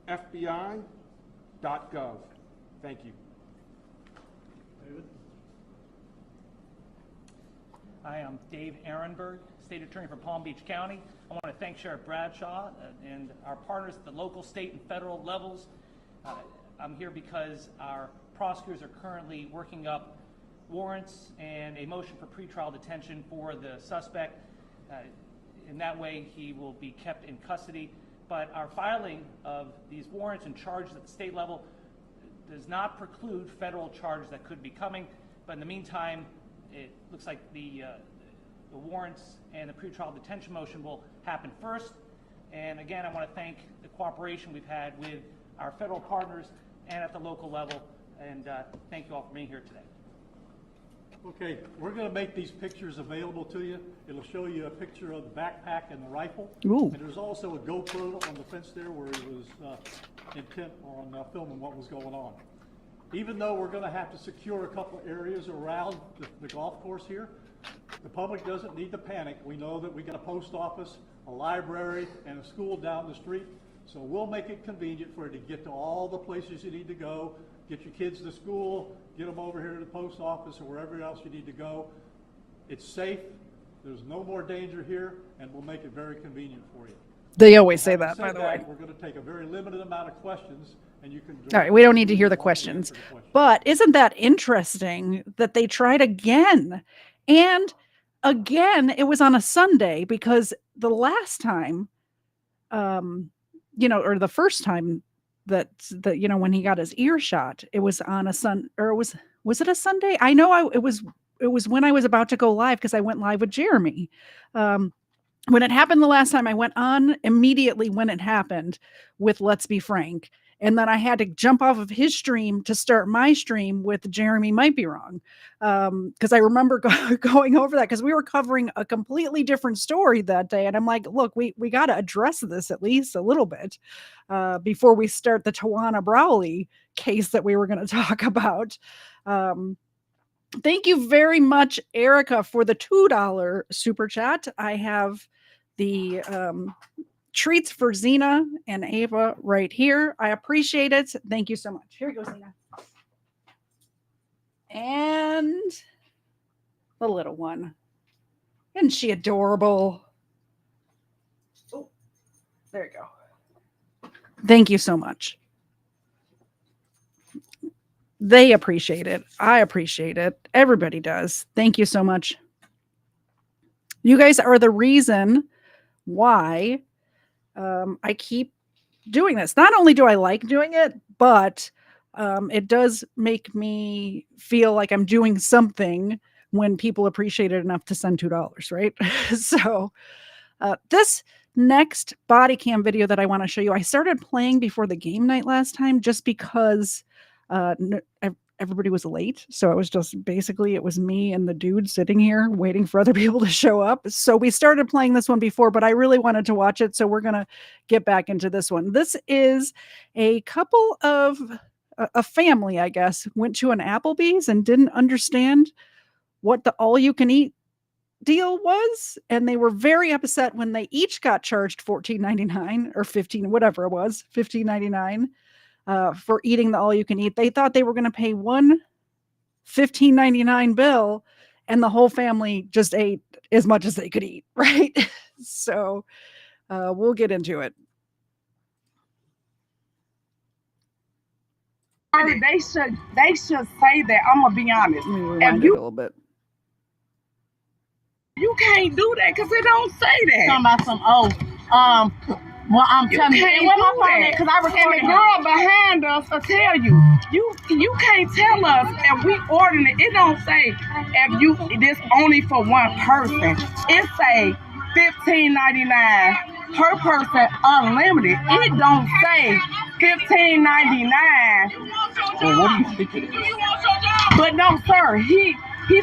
.FBI.gov. Thank you. David? Hi, I'm Dave Ehrenberg, State Attorney for Palm Beach County. I want to thank Sheriff Bradshaw and our partners at the local, state, and federal levels. I'm here because our prosecutors are currently working up warrants and a motion for pretrial detention for the suspect. In that way, he will be kept in custody. But our filing of these warrants and charges at the state level does not preclude federal charges that could be coming. But in the meantime, it looks like the warrants and the pretrial detention motion will happen first. And again, I want to thank the cooperation we've had with our federal partners and at the local level. And thank you all for being here today. Okay, we're going to make these pictures available to you. It'll show you a picture of the backpack and the rifle. Ooh. And there's also a GoPro on the fence there where he was intent on filming what was going on. Even though we're going to have to secure a couple of areas around the golf course here, the public doesn't need to panic. We know that we got a post office, a library, and a school down the street. So we'll make it convenient for you to get to all the places you need to go, get your kids to school, get them over here to the post office or wherever else you need to go. It's safe. There's no more danger here, and we'll make it very convenient for you. They always say that, by the way. We're going to take a very limited amount of questions, and you can... All right, we don't need to hear the questions. But isn't that interesting that they tried again? And again, it was on a Sunday, because the last time, or the first time that when he got his ear shot, it was on a was it a Sunday? I know it was when I was about to go live, because I went live with Jeremy. When it happened the last time, I went on immediately when it happened with Let's Be Frank. And then I had to jump off of his stream to start my stream with Jeremy Might Be Wrong. Because I remember going over that, because we were covering a completely different story that day. And I'm like, look, we got to address this at least a little bit before we start the Tawana Brawley case that we were going to talk about. Thank you very much, Erica, for the $2 super chat. I have the treats for Zena and Ava right here. I appreciate it. Thank you so much. Here you go, Zena. And the little one. Isn't she adorable? Oh, there you go. Thank you so much. They appreciate it. I appreciate it. Everybody does. Thank you so much. You guys are the reason why I keep doing this. Not only do I like doing it, but it does make me feel like I'm doing something when people appreciate it enough to send $2, right? So this next body cam video that I want to show you, I started playing before the game night last time just because everybody was late. So it was just basically, it was me and the dude sitting here waiting for other people to show up. So we started playing this one before, but I really wanted to watch it. So we're going to get back into this one. This is a couple of a family, I guess, went to an Applebee's and didn't understand what the all-you-can-eat deal was, and they were very upset when they each got charged $14.99 or $15, whatever it was, $15.99 for eating the all-you-can-eat. They thought they were going to pay one $15.99 bill, and the whole family just ate as much as they could eat, right? So we'll get into it. They should say that. I'm gonna be honest. Let me rewind it a little bit. You can't do that because they don't say that. Talking about some well, I'm telling you, can't where do my phone that. at? Because I recorded And the girl behind us will tell you, you can't tell us if we ordering it. It don't say if you this only for one person. It say $15.99 per person, unlimited. It don't say $15.99. Well, what do you think it is? But no, sir, he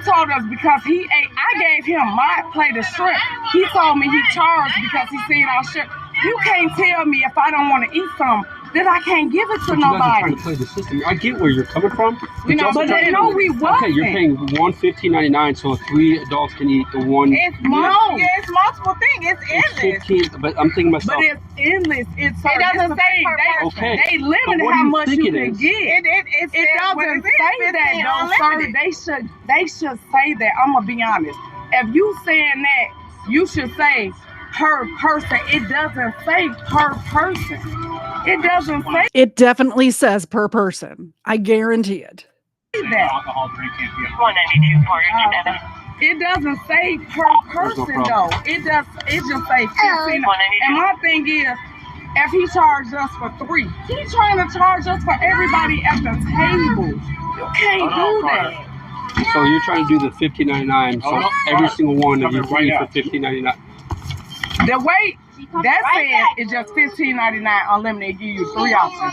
told us because he ate. I gave him my plate of shrimp. He told me he charged because he seen our shrimp. You can't tell me if I don't want to eat some that I can't give it to But you guys are nobody. trying to play the system. I get where you're coming from. You know, but they know we wasn't. Okay, you're paying $15.99, so 3 adults can eat the one. It's multiple things. It's endless. 15, but I'm thinking myself. But it's endless. It doesn't say Okay. They But limit what do how you much think you it can is? get. It doesn't say that, though, sir. They should say that. I'm gonna be honest. If you saying that, you should say per person. It doesn't say per person. It doesn't say It definitely says per person. I guarantee it. that. Alcohol drink can't be 192 It doesn't say per person though. It just say 15. And my thing is, if he charged us for 3, he's trying to charge us for everybody at the table. You can't do that. So you're trying to do the $15.99, so every single one of you free for $15.99. The way that said it's just $15.99 unlimited, give you 3 options.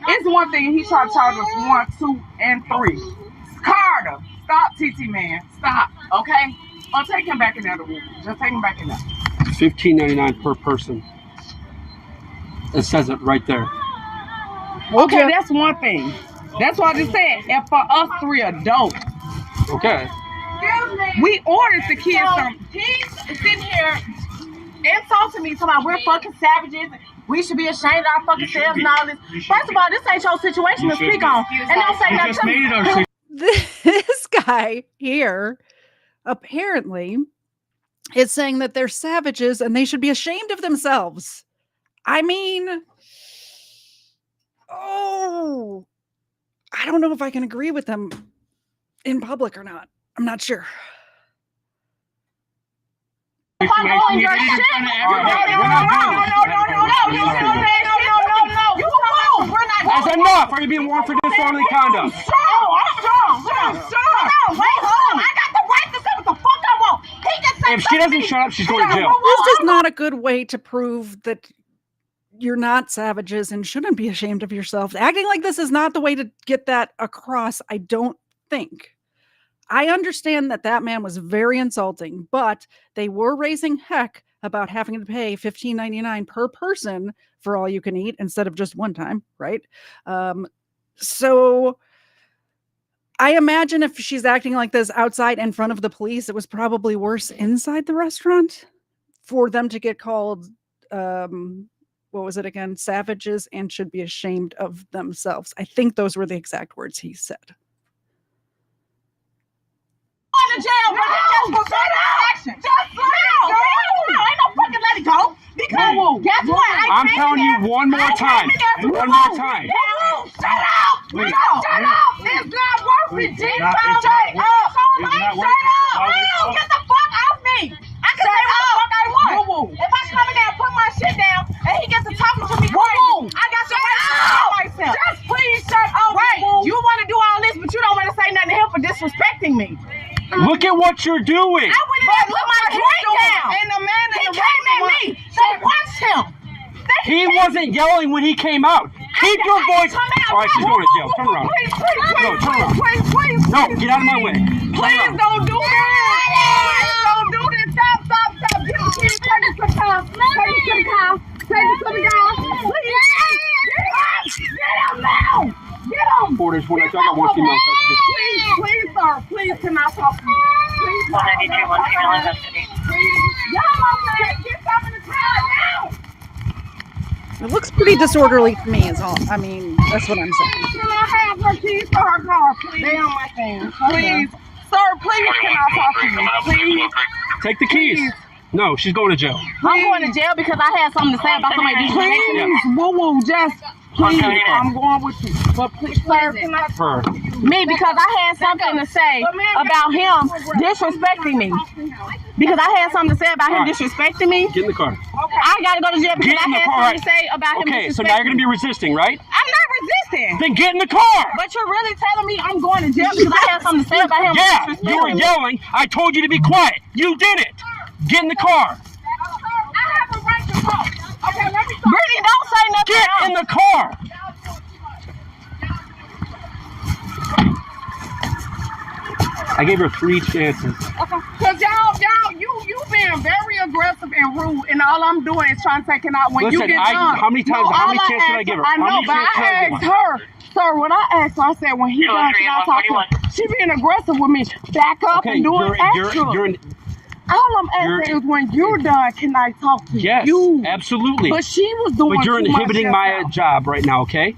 It's one thing he tried to charge us 1, 2, and 3. Carter, stop, TT man, stop. Okay, I'll take him back in there. Just take him back in there. $15.99 per person. It says it right there. Okay, that's one thing. That's what I just said. And for us 3 adults, Okay. we ordered the kids some. He's sitting here insulting me, talking about we're fucking savages. We should be ashamed of our fucking selves and all this. First of all, this ain't your situation to speak on. And don't say nothing to me. This guy here apparently is saying that they're savages and they should be ashamed of themselves. I mean, I don't know if I can agree with them in public or not. I'm not sure. No. You That's enough. Are you being warned for disorderly conduct? I'm strong. Wait, hold on. I got the right to say what the fuck I want. He can say If she doesn't shut up, she's going to jail. This is not a good way to prove that you're not savages and shouldn't be ashamed of yourself. Acting like this is not the way to get that across, I don't think. I understand that that man was very insulting, but they were raising heck about having to pay $15.99 per person for all you can eat instead of just one time, right? So I imagine if she's acting like this outside in front of the police, it was probably worse inside the restaurant for them to get called, what was it again? Savages and should be ashamed of themselves. I think those were the exact words he said. to jail, bro. Just ain't no fucking let it go. Because guess what? I'm telling you one more time. One more time. Shut up! Shut up! It's not worth it, G. Shut up! Shut up! Get the fuck off me! I can say what the fuck I want. If I come in there and put my shit down and he gets to talking to me crazy, I got to myself. Just please shut up. Right. disrespecting me. Look at what you're doing. I went and put my drink down. And the man in the came at me. They watched him. He wasn't yelling when he came out. Keep your voice. All right, she's going to jail. Turn around. No, turn around. Please. No, get out of my way. Please don't do this. Please don't do this. Stop. Get him, take it to the car. Take it to the car. Please. Get him now. Get him. Borders, when I talk, I want female custody. Please, sir. Please, can I talk to you? Please, 192, 1 female in custody. Please. Y'all get some in the car now. It looks pretty disorderly to me, is all. I mean, that's what I'm saying. Can I have her keys for her car, please? They on my thing. Please. Sir, please, can I talk to you? Please. Take the keys. Please. No, she's going to jail. I'm going to jail because I had something to say about somebody. Please, woo, just please. I'm going with you. But please, sir, can I Her. me because I had something to say about him disrespecting me. Because I had something to say about him disrespecting me. Get in the car. I gotta go to jail because I had something to say about him disrespecting me. Okay, so now you're going to be resisting, right? I'm not resisting. Then get in the car. But you're really telling me I'm going to jail because I had something to say about him disrespecting me. You were yelling. I told you to be quiet. You did it. Get in the car. I have a right to talk. Okay, let me talk. Brittany, don't say nothing. Get in the car. I gave her 3 chances. Okay. Cause y'all, you being very aggressive and rude, and all I'm doing is trying to take it out when Listen, you get done. how many chances did I give her? I know, but I asked her, sir. When I asked her, I said, when he done, can I talk to her? She being aggressive with me. Back up and do it extra. All I'm asking is when you're done, can I talk to you? Yes, absolutely. But she was doing. But you're too much inhibiting my job right now, okay?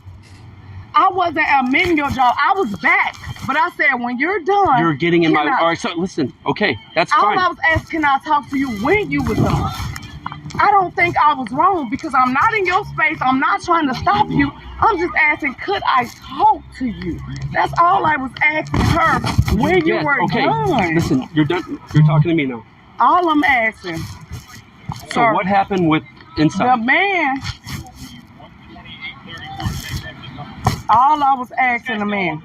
I wasn't admitting your job. I was back. But I said, when you're done. You're getting in my. All right, so listen, okay, that's fine. All I was asking, can I talk to you when you was done? I don't think I was wrong because I'm not in your space. I'm not trying to stop you. I'm just asking, could I talk to you? That's all I was asking her when you were done. Listen, you're done. You're talking to me now. All I'm asking. So what happened with inside? The man. All I was asking the man.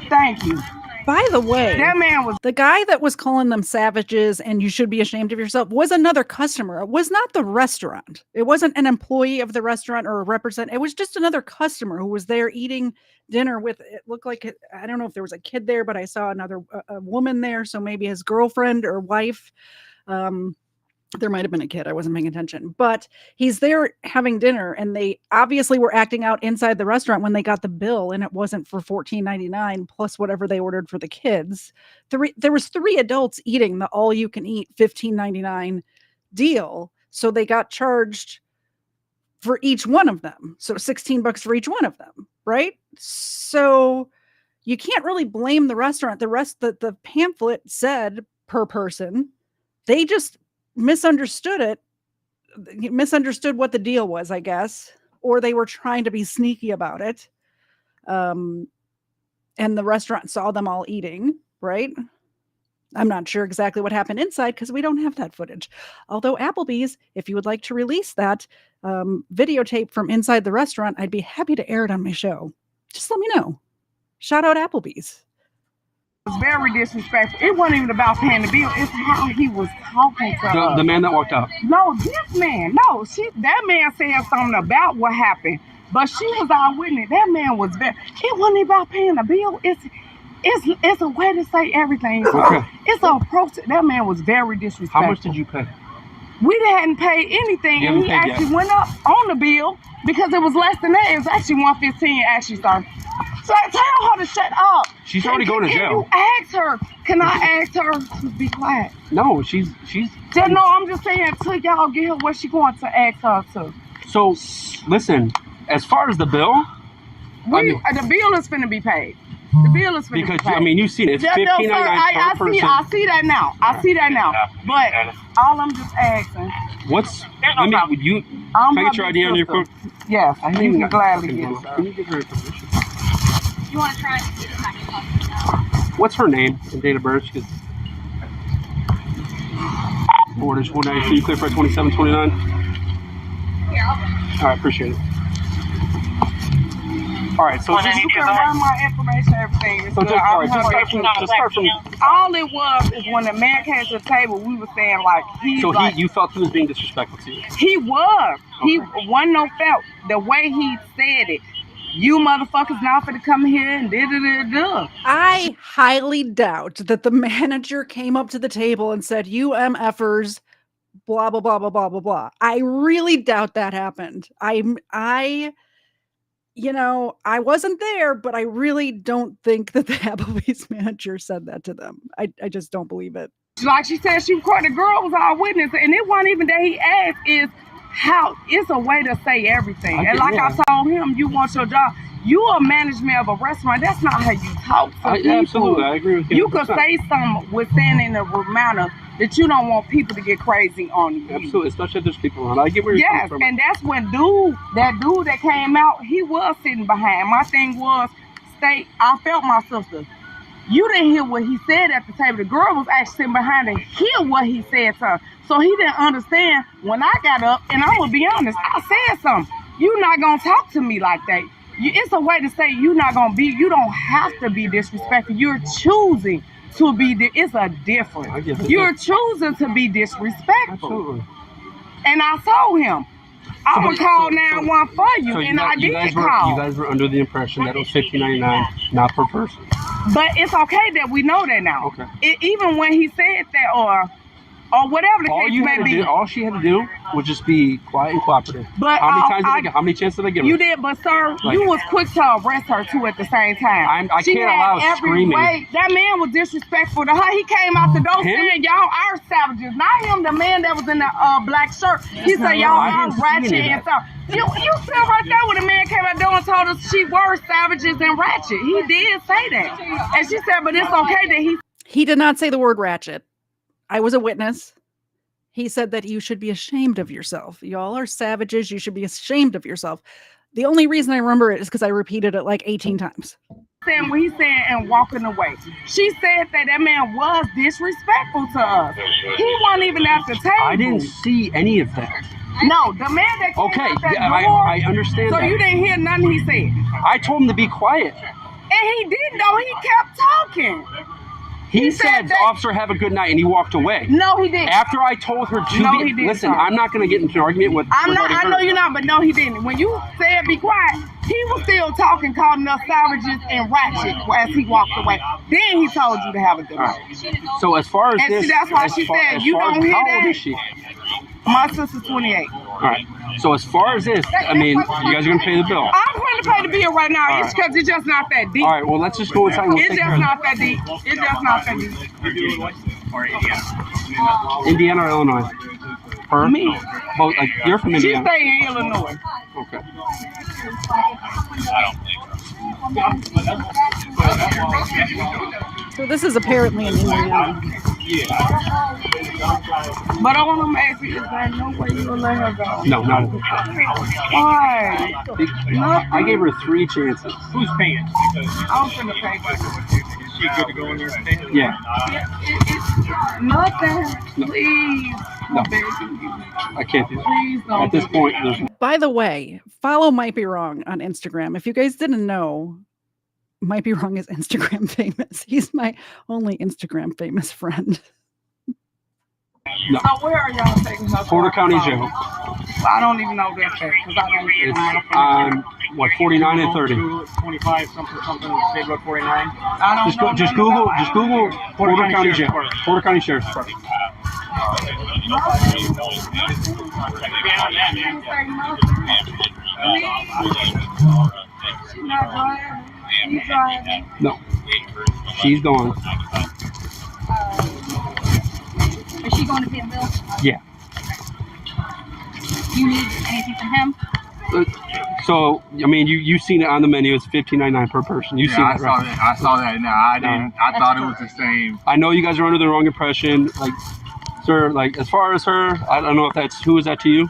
Thank you. By the way, that man was the guy that was calling them savages and you should be ashamed of yourself was another customer. It was not the restaurant. It wasn't an employee of the restaurant or a representative. It was just another customer who was there eating dinner with, it looked like, I don't know if there was a kid there, but I saw a woman there. So maybe his girlfriend or wife. There might have been a kid. I wasn't paying attention, but he's there having dinner and they obviously were acting out inside the restaurant when they got the bill and it wasn't for $14.99 plus whatever they ordered for the kids. There was 3 adults eating the all you can eat $15.99 deal. So they got charged for each one of them. So $16 for each one of them. Right. So you can't really blame the restaurant. The pamphlet said per person, they just misunderstood what the deal was, I guess, or they were trying to be sneaky about it. And the restaurant saw them all eating, right? I'm not sure exactly what happened inside because we don't have that footage. Although Applebee's, if you would like to release that videotape from inside the restaurant, I'd be happy to air it on my show. Just let me know. Shout out Applebee's. It was very disrespectful. It wasn't even about paying the bill. It's how he was talking to us. The man that walked out. No, this man. No, that man said something about what happened, but she was our witness. That man was very. It wasn't about paying the bill. It's a way to say everything. Okay. It's a approach. That man was very disrespectful. How much did you pay? We hadn't paid anything, and he actually went up on the bill because it was less than that. It was actually $115. Actually, sir. So I tell her to shut up. She's already going to jail. You ask her. Can I ask her to be quiet? No, she's. No, I'm just saying till y'all get her what she going to ask her to. So, listen. As far as the bill, the bill is finna be paid. The bill is finna be paid. Because I mean, you've seen it. It's $15.99 per person. I see that now. I see that now. But all I'm just asking. Can I get your ID on your phone? Yes, you can gladly get it, sir. Can you give her permission? You want to try What's her name and date of birth? Borders 193, clear for 2729. Here, All right, appreciate it. All right, so You can run my information, everything. So just start from. All it was is when the man came to the table, we were saying like you felt he was being disrespectful to you. He was. Okay. He wasn't no felt the way he said it. You motherfuckers not finna come here and da-da-da-da. I highly doubt that the manager came up to the table and said, "You MFers, blah blah blah blah blah blah blah." I really doubt that happened. I wasn't there, but I really don't think that the Applebee's manager said that to them. I just don't believe it. Like she said, the girl was our witness, and it wasn't even that he asked, is how it's a way to say everything. And like I told him, you want your job. You are management of a restaurant. That's not how you talk to people. Absolutely, I agree with you. You could say something within in a manner that you don't want people to get crazy on you. Absolutely, especially if there's people around. I get where you're coming from. And that's when that dude that came out, he was sitting behind. My thing was, I felt my sister. You didn't hear what he said at the table. The girl was actually sitting behind to hear what he said to her. So he didn't understand when I got up, and I'm going to be honest, I said something. You're not going to talk to me like that. It's a way to say you don't have to be disrespectful. You're choosing to be, it's a difference. You're choosing to be disrespectful. Absolutely. And I told him, I'm going to call 911 for you, and I did call. You guys were under the impression that it was $15.99, not per person. But it's okay that we know that now. Okay. Even when he said that or whatever the case may be. All she had to do was just be quiet and cooperative. But how many chances did I give her? You did, but sir, you was quick to arrest her too at the same time. I can't allow screaming. That man was disrespectful to her. He came out the door saying, "Y'all are savages." Not him, the man that was in the black shirt. He said, "Y'all are ratchet and stuff." You still right there when the man came out the door and told us she were savages and ratchet. He did say that, and she said, "But it's okay that he did not say the word ratchet." I was a witness. He said that you should be ashamed of yourself. Y'all are savages. You should be ashamed of yourself. The only reason I remember it is because I repeated it like 18 times. Saying what he said and walking away. She said that man was disrespectful to us. He wasn't even at the table. I didn't see any of that. No, the man that came out that door, I understand so that. you didn't hear nothing he said. I told him to be quiet. And he didn't though. He kept talking. He said, "Officer, have a good night," and he walked away. No, he didn't. After I told her to he didn't. Listen, I'm not going to get into an argument with. I know you're not, but no, he didn't. When you said be quiet, he was still talking, calling us savages and ratchet as he walked away. Then he told you to have a good night. So as far as this, that's why she said you don't hear that. How old is she? My sister's 28. All right. So as far as this, I mean, you guys are going to pay the bill. I'm going to pay the bill right now. It's because it's just not that deep. All right. Well, let's just go inside. It's just not that deep. It's just not that deep. Or Indiana? Indiana or Illinois? Her? Me. Both. Like you're from Indiana. She stay in Illinois. Okay. So this is apparently in Indiana. But I want to ask you, is there no way you will let her go? No. Why? I gave her 3 chances. Who's paying? I'm finna pay for it. Is she good to go in there? Yeah. Nothing. Please. No. I can't do that. Please don't. At this point, there's... By the way, follow Might Be Wrong on Instagram. If you guys didn't know, Might Be Wrong is Instagram famous. He's my only Instagram famous friend. No. So where are y'all taking her? Porter County Jail. I don't even know that because I don't get It's on, 49 and 30. 25 something, State Road 49. I don't know. Just Google Porter County Jail. Porter County Sheriff's Department. She's not driving. She's driving. No. She's gone. Is she going to pay a bill? Yeah. Do you need anything from him? So, I mean, you've seen it on the menu. It's $15.99 per person. You've seen it, right? I saw that. No, I didn't. I thought it was the same. I know you guys are under the wrong impression. Like, sir, like, as far as her, I don't know if that's, who is that to you?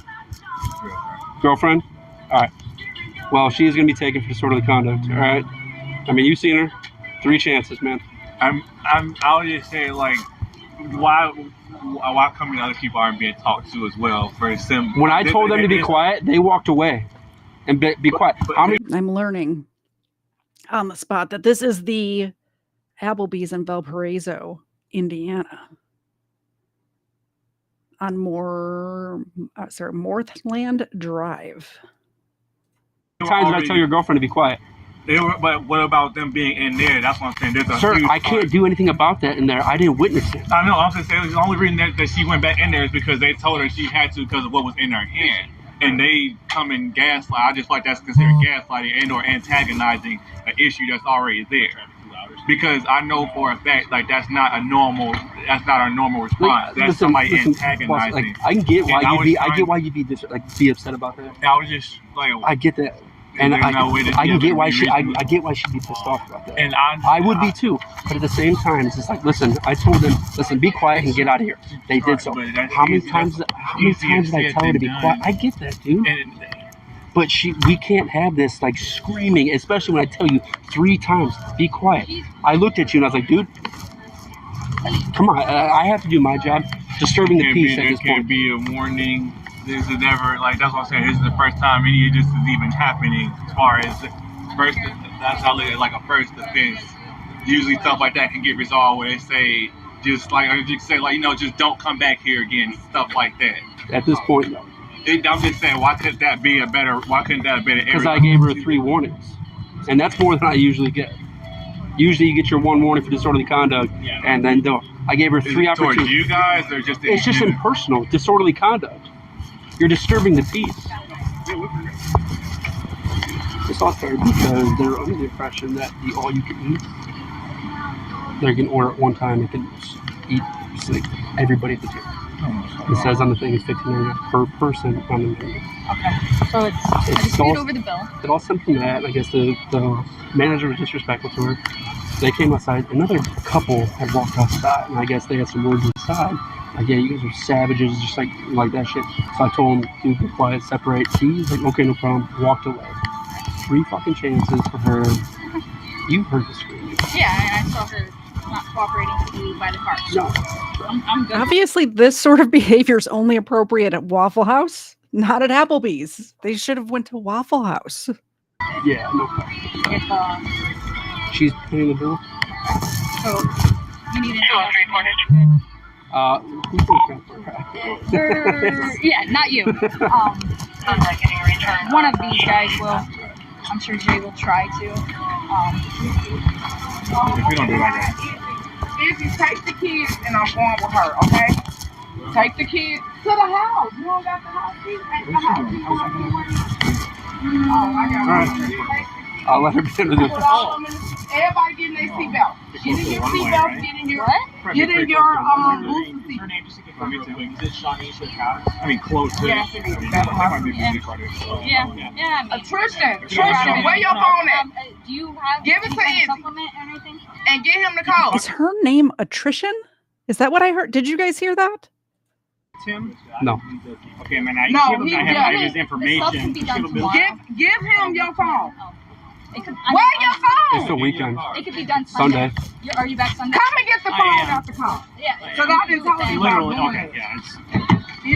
Girlfriend? All right. Well, she is going to be taken for disorderly conduct. All right. I mean, you've seen her. 3 chances, man. I would just say, like, why come other people aren't being talked to as well? For when I told them to be quiet, they walked away and be quiet. I'm learning on the spot that this is the Applebee's in Valparaiso, Indiana, on Morthland Drive. Times did I tell your girlfriend to be quiet? But what about them being in there? That's what I'm saying. There's a Sir, huge I can't do anything about that in there. I didn't witness it. I know. I'm just saying the only reason that she went back in there is because they told her she had to because of what was in her hand. And they come and gaslight. I just like that's considered gaslighting and or antagonizing an issue that's already there. Because I know for a fact, like that's not a normal response. That's somebody antagonizing. Like, I get why you'd be upset about that. I was just like, I get that. And I can get why I get why she'd be pissed off about that. And I would be too. But at the same time, it's just like, listen, I told them, listen, be quiet and get out of here. They did so. How many times did I tell her to be quiet? I get that, dude. But we can't have this like screaming, especially when I tell you 3 times, be quiet. I looked at you and I was like, dude, come on, I have to do my job. Disturbing the peace at this point. There can't be a warning. This is never like that's what I'm saying. This is the first time any of this is even happening. As far as first, that's how I look at it, like a first offense. Usually stuff like that can get resolved where they say just don't come back here again. Stuff like that. At this point, no. I'm just saying, why couldn't that be a better? Because I gave her 3 warnings, and that's more than I usually get. Usually, you get your 1 warning for disorderly conduct, and then I gave her 3 opportunities. Towards you guys, or just it's just impersonal, disorderly conduct. You're disturbing the peace. It's all fair because they're under the impression that the all-you-can-eat, they can order at one time and can eat like everybody at the table. It says on the thing it's $15 per person on the menu. Okay. So it's all over the bill. It all stemmed from that. I guess the manager was disrespectful to her. They came outside. Another couple had walked outside, and I guess they had some words inside. Like, yeah, you guys are savages, just like that shit. So I told him, dude, be quiet, separate. He's like, okay, no problem. Walked away. 3 fucking chances for her. You heard the scream. Yeah, I saw her not cooperating with you by the car. No. I'm good. Obviously, this sort of behavior is only appropriate at Waffle House, not at Applebee's. They should have went to Waffle House. Yeah, no problem. If, she's paying the bill. so you need an Who's going to yeah, not you. One of these guys will. I'm sure Jay will try to. If we don't do like that. Izzy, take the kids and I'm going with her, okay? Take the kids to the house. You don't got the house. At the house. I got I'll let her get into this. Everybody get in their seatbelt. Get in your seatbelt. Get in your booster seat. Is it Shanisha House? I mean, close to Yes, it is. That might be music right there. Yeah. Tristan, where your phone at? Do you have? Give it to Izzy. Supplement or anything? And get him the code. Is her name Attrition? Is that what I heard? Did you guys hear that? Tim? No. Okay, man. I have his information. Give him your phone. Where your phone? It's the weekend. It could be done Sunday. Are you back Sunday? Come and get the phone out the car. Yeah. Because I didn't tell you about doing okay, it. yeah.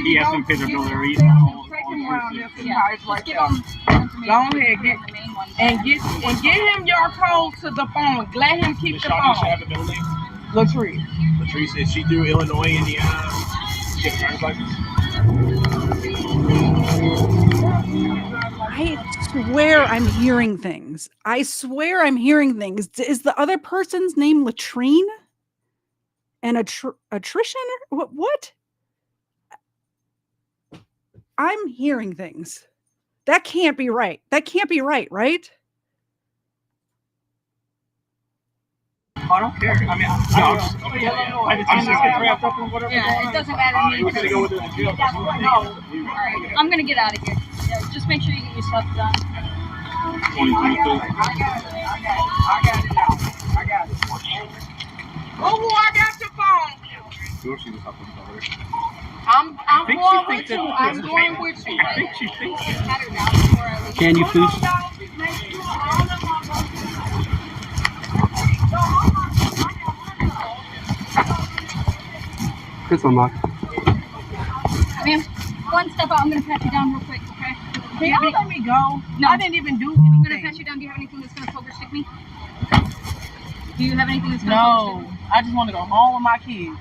He has some physical there. Take him around there. See how it's right there. Go ahead, get him your code to the phone. Let him keep the phone. Have a middle name? Latrice. Latrice, is she through Illinois, Indiana? She has a driver's license? I swear I'm hearing things. Is the other person's name Latrine? And Attrition? What? I'm hearing things. That can't be right. Right? I don't care. I mean, I'm just getting wrapped up in whatever. Yeah, it doesn't matter to me. We're gonna go with the jail. All right, I'm gonna get out of here. Yeah, just make sure you get your stuff done. 2022. I got it. Oh, I got your phone. I'm going with you. I'm going with you. I think she thinks it. Can you please? Chris, unlock. Ma'am, one step out. I'm gonna pat you down real quick, okay? Can y'all let me go? No. I didn't even do I'm anything. gonna pat you down. Do you have anything that's gonna poke or stick me? Do you have anything that's gonna poke or stick me? No, I just want to go home with my kids.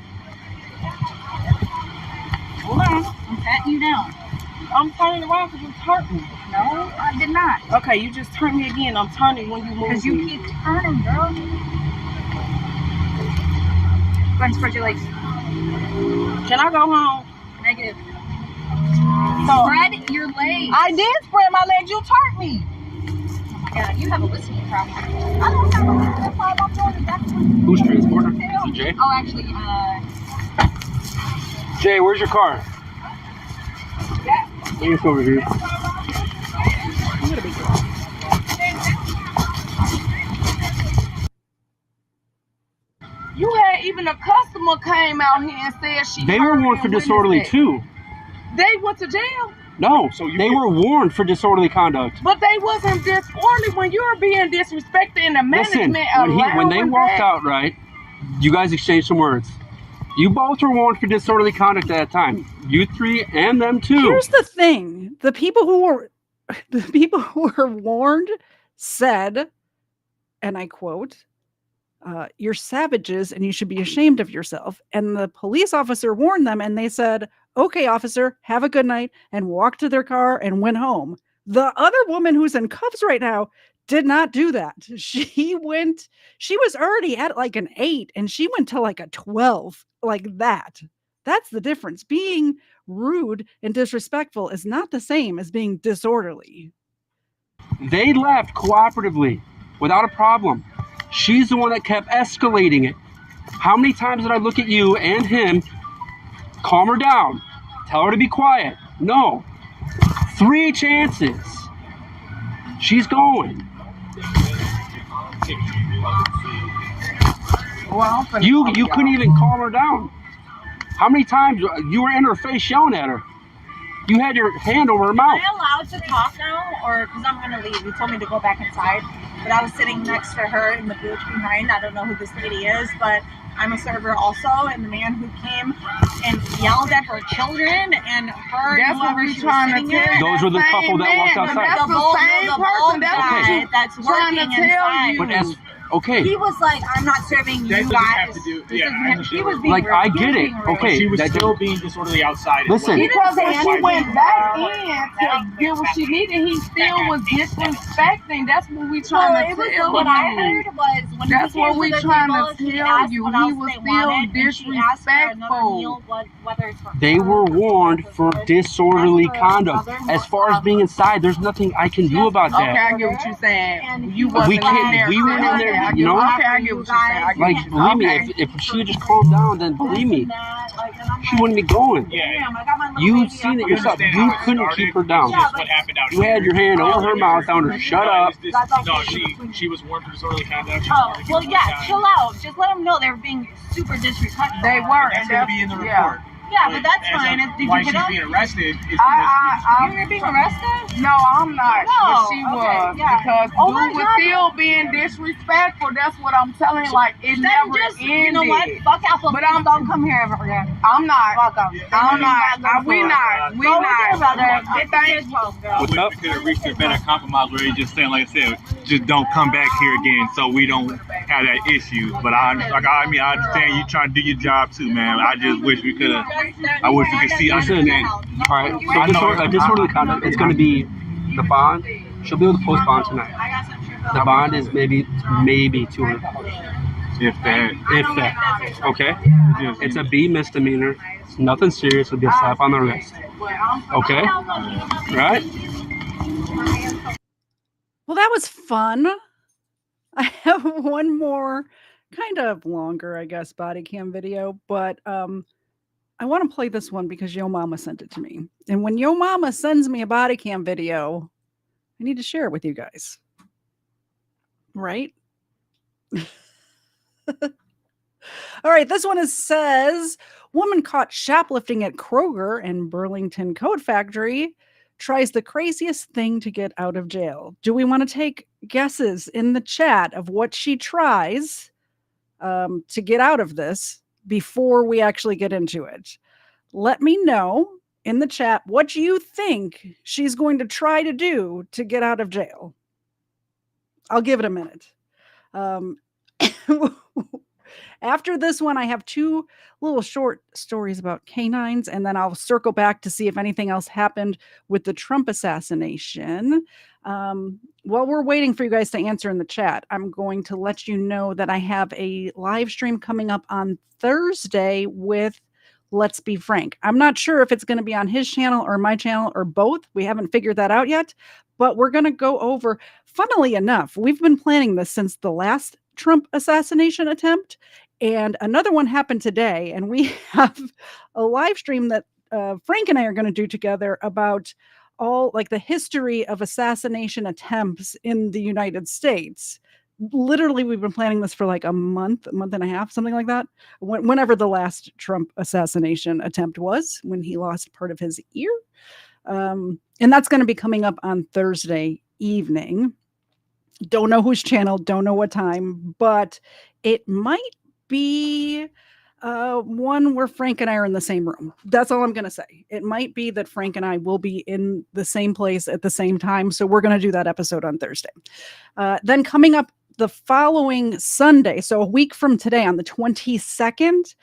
Hold on. I'm patting you down. I'm turning around because you hurt me. No, I did not. Okay, you just turned me again. I'm turning when you move. Because you keep turning, girl. Go ahead and spread your legs. Can I go home? Negative. So, Spread your legs. I did spread my legs. You turned me. Yeah, you have a listening problem. I don't have a listening problem. I'm doing exactly what you Who's transporter? Is it Jay? Oh, actually, Jay, where's your car? It's over here. You had even a customer came out here and said she. They were warned for disorderly too. They went to jail. No, they were warned for disorderly conduct. But they wasn't disorderly when you were being disrespected in the Listen, management. when they walked out, right, you guys exchanged some words. You both were warned for disorderly conduct at that time. You three and them too. Here's the thing. The people who were warned said, and I quote, you're savages and you should be ashamed of yourself. And the police officer warned them and they said, okay, officer, have a good night, and walked to their car and went home. The other woman who's in cuffs right now did not do that. She was already at like an 8 and she went to like a 12, like that. That's the difference. Being rude and disrespectful is not the same as being disorderly. They left cooperatively without a problem. She's the one that kept escalating it. How many times did I look at you and him, calm her down, tell her to be quiet? No. 3 chances. She's going. Well, you couldn't even calm her down. How many times you were in her face yelling at her? You had your hand over her mouth. Am I allowed to talk now, or because I'm going to leave? You told me to go back inside, but I was sitting next to her in the booth behind. I don't know who this lady is, but I'm a server also, and the man who came and yelled at her children and her That's what whoever we she trying was to sitting tell at. you. Those were the couple that walked outside. That's the same person. That's what guy you that's trying to working tell inside. you. But as okay. He was like, I'm not serving you That's guys. what you have to do. This Yeah, is- he was being Like, rude. I He was get it. being rude. Okay. She was that- still being disorderly outside. Listen. Because when she Why went didn't back you? in to get what she needed, he still was disrespecting. That's what we So trying it to was tell what I you. heard was when That's he what came we to the trying table, to he tell asked you. what He else was they still wanted, and she asked for another disrespectful. meal, whether it's for They her were or warned for for disorderly for conduct. brother, As far as being inside, there's nothing I can do about Okay, that. I get what you're saying. And You he wasn't We can't- in there. we weren't in there, Okay, I you know? Okay, I get what you're saying. I get Like, what you're believe me, saying. if she had just calmed down, then believe me, she wouldn't be going. Damn, I got my little You've baby seen up it yourself. understand You how it couldn't started. keep her down. Yeah, What happened out You here? had your hand over her mouth, telling her to shut up. No, she was warned for disorderly conduct. She Oh, was well, warned yeah, for chill out. Just let them know they were being super disrespectful. They were. That's going to be in the report. Yeah. Yeah, but that's as fine. of Did why you get she's up? being arrested is because You were being arrested? No, I'm not. No, But she okay, was. yeah. Because Oh dude my was God. still being disrespectful. That's what I'm telling you. Like, it Then never just, ended. you know what? Fuck Apple. But Please don't come here ever again. I'm not. Fuck 'em. I'm not. We not. We Go with not. your brother. Get thanks. I wish we could have reached a better compromise where he's just saying, like I said, just don't come back here again so we don't have that issue. But I understand you trying to do your job too, man. I just wish we could have. I wish we could see understand. All right, so disorderly conduct, it's going to be the bond. She'll be able to post bond tonight. The bond is maybe $200. If that. Okay? It's a B misdemeanor. It's nothing serious. It'll be a slap on the wrist. Okay? Right? Well, that was fun. I have one more kind of longer, I guess, body cam video, but I want to play this one because Yo Mama sent it to me. And when Yo Mama sends me a body cam video, I need to share it with you guys. Right? All right, this one says, woman caught shoplifting at Kroger and Burlington Coat Factory tries the craziest thing to get out of jail. Do we want to take guesses in the chat of what she tries to get out of this before we actually get into it? Let me know in the chat what you think she's going to try to do to get out of jail. I'll give it a minute. After this one, I have 2 little short stories about canines, and then I'll circle back to see if anything else happened with the Trump assassination. While we're waiting for you guys to answer in the chat, I'm going to let you know that I have a live stream coming up on Thursday with Let's Be Frank. I'm not sure if it's going to be on his channel or my channel or both. We haven't figured that out yet, but we're going to go over, funnily enough, we've been planning this since the last Trump assassination attempt, and another one happened today, and we have a live stream that Frank and I are going to do together about all like the history of assassination attempts in the United States. Literally, we've been planning this for like a month and a half, something like that. Whenever the last Trump assassination attempt was, when he lost part of his ear. And that's going to be coming up on Thursday evening. Don't know whose channel, don't know what time, but it might be one where Frank and I are in the same room. That's all I'm going to say. It might be that Frank and I will be in the same place at the same time. So we're going to do that episode on Thursday. Then coming up the following Sunday, so a week from today on the 22nd,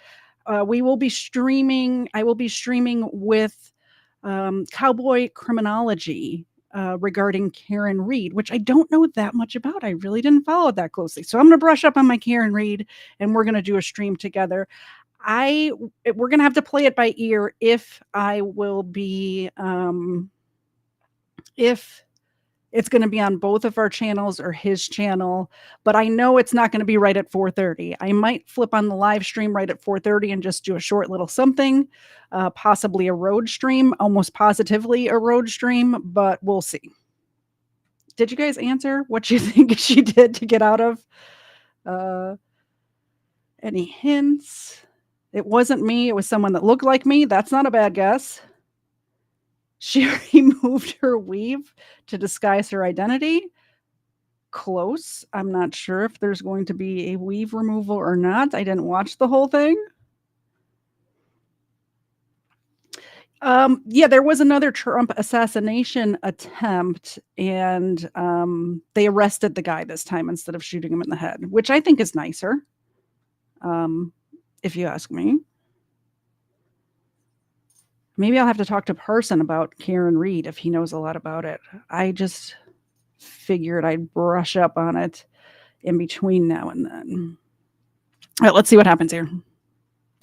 we will be streaming. I will be streaming with Cowboy Criminology regarding Karen Reed, which I don't know that much about. I really didn't follow it that closely. So I'm going to brush up on my Karen Reed, and we're going to do a stream together. We're going to have to play it by ear if I will be, if it's going to be on both of our channels or his channel, but I know it's not going to be right at 4:30. I might flip on the live stream right at 4:30 and just do a short little something, possibly a road stream, almost positively a road stream, but we'll see. Did you guys answer what you think she did to get out of? Any hints? It wasn't me. It was someone that looked like me. That's not a bad guess. She removed her weave to disguise her identity. Close. I'm not sure if there's going to be a weave removal or not. I didn't watch the whole thing. Yeah, there was another Trump assassination attempt, and they arrested the guy this time instead of shooting him in the head, which I think is nicer, if you ask me. Maybe I'll have to talk to Parson about Karen Reed if he knows a lot about it. I just figured I'd brush up on it in between now and then. All right, let's see what happens here.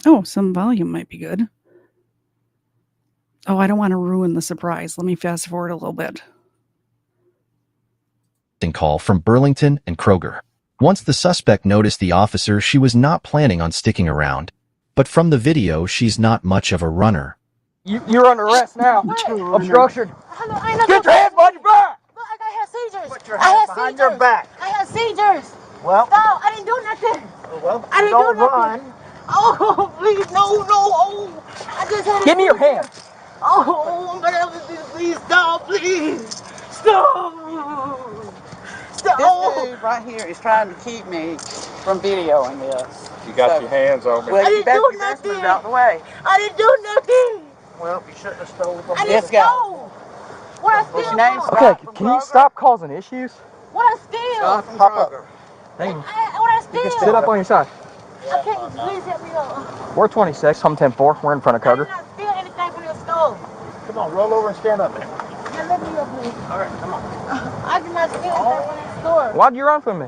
Oh, some volume might be good. Oh, I don't want to ruin the surprise. Let me fast forward a little bit. Call from Burlington and Kroger. Once the suspect noticed the officer, she was not planning on sticking around. But from the video, she's not much of a runner. You're under arrest now. Obstruction. Get your hands behind your back. Look, I had seizures. Put your hands behind your back. I had seizures. Well. No, I didn't do nothing. Well, I didn't don't do nothing. run. Oh, please, no. Oh, I just had. Give me your hands. Oh, please stop, please. Stop. Stop. This dude right here is trying to keep me from videoing this. You got your hands on me. Well, I didn't do nothing. Move out the way. I didn't do nothing. Well, you shouldn't have stolen from I me. didn't steal. What I steal? Okay, can you stop causing issues? What I steal? Hop up. Hang on. What I steal? Sit up on your side. Okay, please help me up. We're 26, I'm 10-4. We're in front of Kroger. I did not steal anything from your store. Come on, roll over and stand up there. Now let me up, please. All right, come on. I did not steal anything from your store. Why'd you run from me?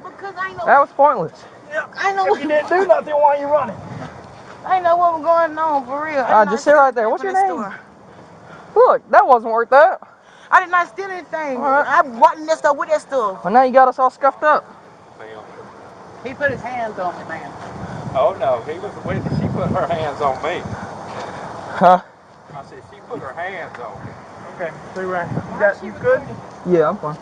Because I know. That was pointless. I know. If you didn't do nothing, why are you running? I know what was going on, for real. Just sit right there. What's your name? Look, that wasn't worth that. I did not steal anything. Right. I bought this stuff with that stuff. Well, now you got us all scuffed up. He put his hands on me, man. Oh no, he was the witness. She put her hands on me. Huh? I said she put her hands on me. Okay, so you good? Yeah, I'm fine.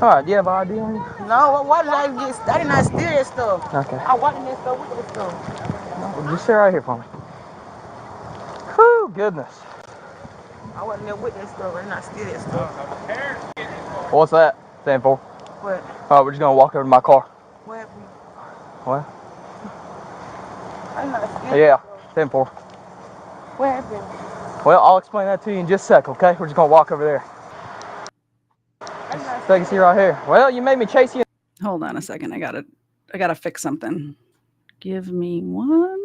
Alright, do you have an ID on you? No, why did I get? I did not steal that stuff. Okay. I bought this stuff with that stuff. Well, just sit right here for me. Whew, goodness. I wasn't there with that stuff. I did not steal that stuff. What's that? Stand for? What? Alright, we're just gonna walk over to my car. What happened? What? I did not steal. Yeah, 10-4. What happened? Well, I'll explain that to you in just a sec, okay? We're just gonna walk over there. Take a seat right here. Well, you made me chase you. Hold on a second. I gotta fix something. Give me 1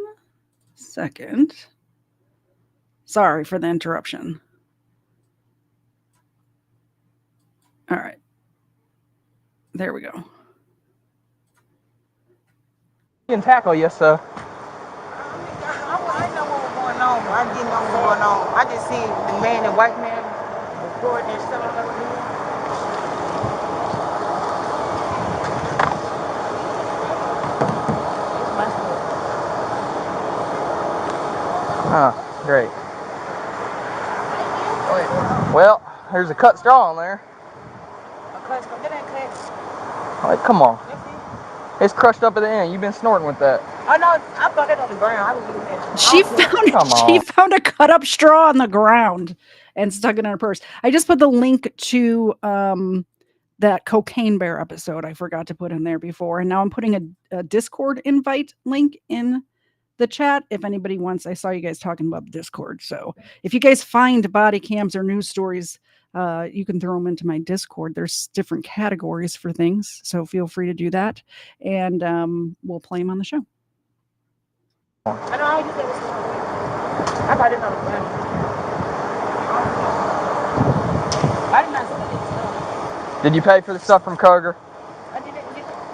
second. Sorry for the interruption. All right. There we go. And tackle you, so. I know what was going on. I didn't know what was going on. I just see the man, the white man, recording and stuff like that. Oh, great. Well, there's a cut straw on there. A cut straw? That ain't cut. Like, come on. It's crushed up at the end. You've been snorting with that. Oh no, I thought it on the ground. I was using that. She found a cut up straw on the ground and stuck it in her purse. I just put the link to that Cocaine Bear episode I forgot to put in there before, and now I'm putting a Discord invite link in the chat if anybody wants. I saw you guys talking about Discord, so if you guys find body cams or news stories, you can throw them into my Discord. There's different categories for things, so feel free to do that, and we'll play them on the show. I know how you said it. I got it on the ground. I did not see it. Did you pay for the stuff from Kroger? I didn't.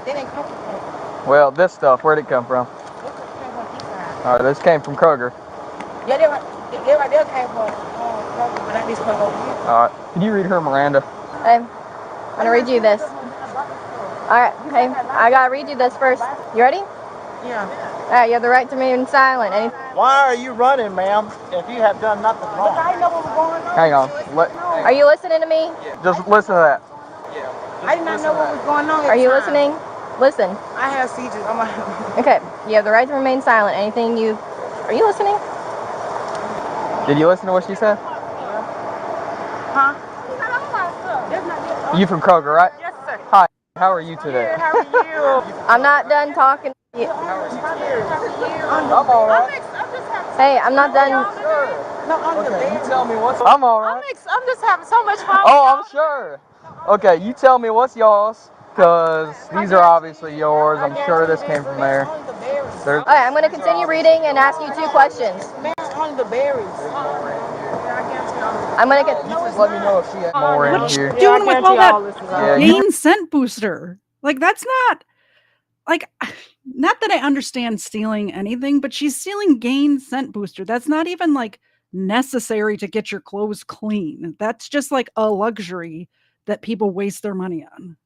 They didn't come from Kroger. Well, this stuff, where'd it come from? All right, this came from Kroger. Yeah, they right there came from Kroger, but I just come over here. All right, can you read her Miranda? Hey, I'm gonna read you this. All right, hey, I gotta read you this first. You ready? Yeah. All right, you have the right to remain silent. Why are you running, ma'am, if you have done nothing wrong? But I know what was going on. Hang on. Are you listening to me? Just listen to that. I did not know what was going on. Are you listening? Listen. I have seizures. Okay, you have the right to remain silent. Are you listening? Did you listen to what she said? Huh? You from Kroger, right? Yes, sir. Hi, how are you today? How are you? I'm not done talking to you. I'm all right. Hey, I'm not done. No, I'm the bed. You tell me what's. I'm all right. I'm just having so much fun. Oh, I'm sure. Okay, you tell me what's yours, because these are obviously yours. I'm sure this came from there. All right, I'm going to continue reading and ask you 2 questions. On the berries. I'm going to get. You just let me know if she has more in here. Doing with all that gain scent booster. Like, that's not like, not that I understand stealing anything, but she's stealing gain scent booster. That's not even like necessary to get your clothes clean. That's just like a luxury that people waste their money on.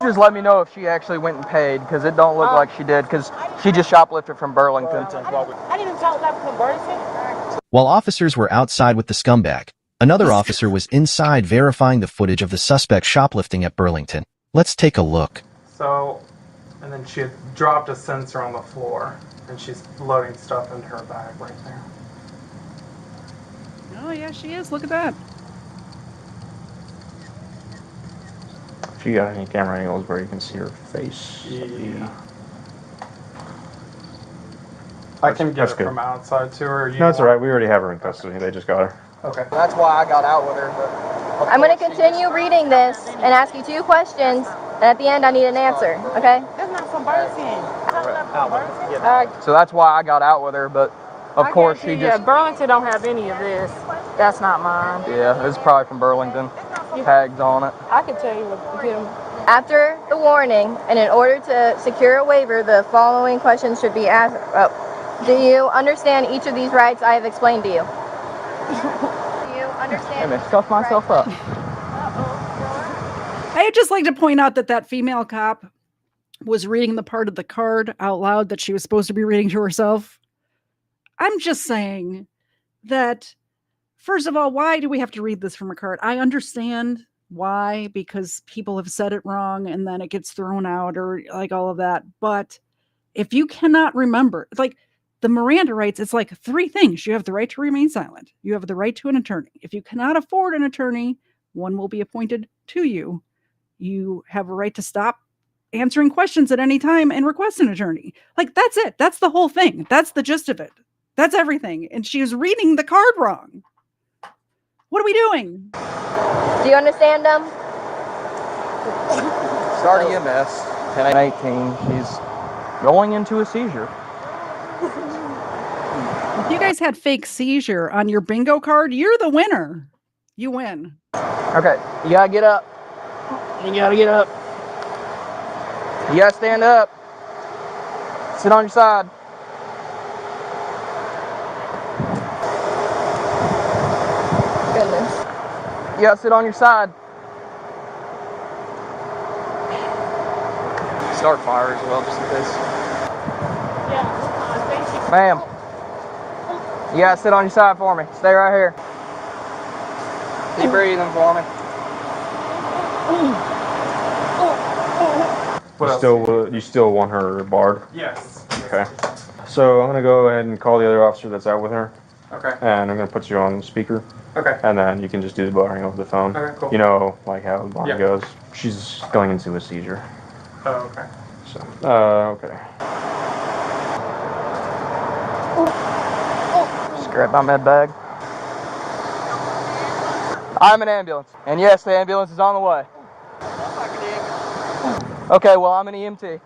Just let me know if she actually went and paid, because it don't look like she did, because she just shoplifted from Burlington. I didn't talk like from Burlington. While officers were outside with the scumbag, another officer was inside verifying the footage of the suspect shoplifting at Burlington. Let's take a look. So, and then she had dropped a sensor on the floor, and she's loading stuff into her bag right there. Oh yeah, she is. Look at that. If you got any camera angles where you can see her face. Yeah. I can get it from outside to her. No, it's alright. We already have her in custody. They just got her. Okay. That's why I got out with her. But I'm going to continue reading this and ask you 2 questions, and at the end I need an answer, okay? That's not from Burlington. So that's why I got out with her, but of course she just. Burlington don't have any of this. That's not mine. Yeah, it's probably from Burlington. Tags on it. I can tell you what him. After the warning, and in order to secure a waiver, the following questions should be asked. Do you understand each of these rights I have explained to you? Do you understand? I scuffed myself up. I'd just like to point out that female cop was reading the part of the card out loud that she was supposed to be reading to herself. I'm just saying that, first of all, why do we have to read this from a card? I understand why, because people have said it wrong and then it gets thrown out or like all of that. But if you cannot remember, like the Miranda rights, it's like 3 things. You have the right to remain silent. You have the right to an attorney. If you cannot afford an attorney, one will be appointed to you. You have a right to stop answering questions at any time and request an attorney. Like, that's it. That's the whole thing. That's the gist of it. That's everything. And she was reading the card wrong. What are we doing? Do you understand them? Start EMS, 10:18. She's going into a seizure. If you guys had fake seizure on your bingo card, you're the winner. You win. Okay, you gotta get up. You gotta get up. You gotta stand up. Sit on your side. Goodness. You gotta sit on your side. Start fire as well, just in case. Ma'am, you gotta sit on your side for me. Stay right here. Keep breathing for me. You still want her barred? Yes. Okay. So I'm gonna go ahead and call the other officer that's out with her. Okay. And I'm gonna put you on speaker. Okay. And then you can just do the barring over the phone. Okay, cool. You know, like how the barring Yeah. goes. She's going into a seizure. Oh, okay. So, okay. Just grab my med bag. I'm an ambulance. And yes, the ambulance is on the way. Okay, well, I'm an EMT.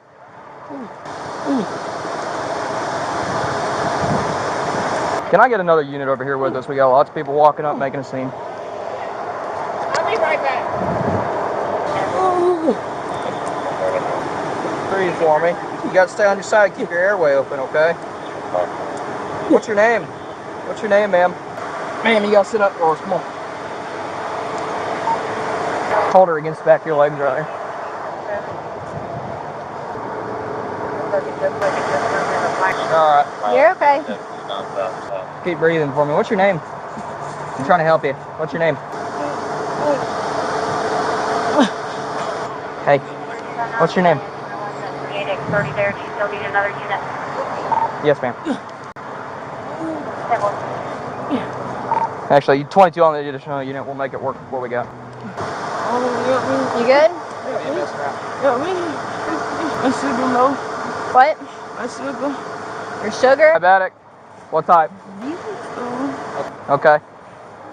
Can I get another unit over here with us? We got lots of people walking up, making a scene. I'll be right back. Breathe for me. You got to stay on your side, keep your airway open, okay? What's your name? What's your name, ma'am? Ma'am, you got to sit up for us, come on. Hold her against the back of your legs right here. Alright. You're okay. Keep breathing for me. What's your name? I'm trying to help you. What's your name? Hey, what's your name? 30 there. Do you still need another unit? Yes, ma'am. Actually, 22 on the additional unit. We'll make it work with what we got. You good? My sugar low. What? My sugar. Your sugar? Diabetic. What type? Okay.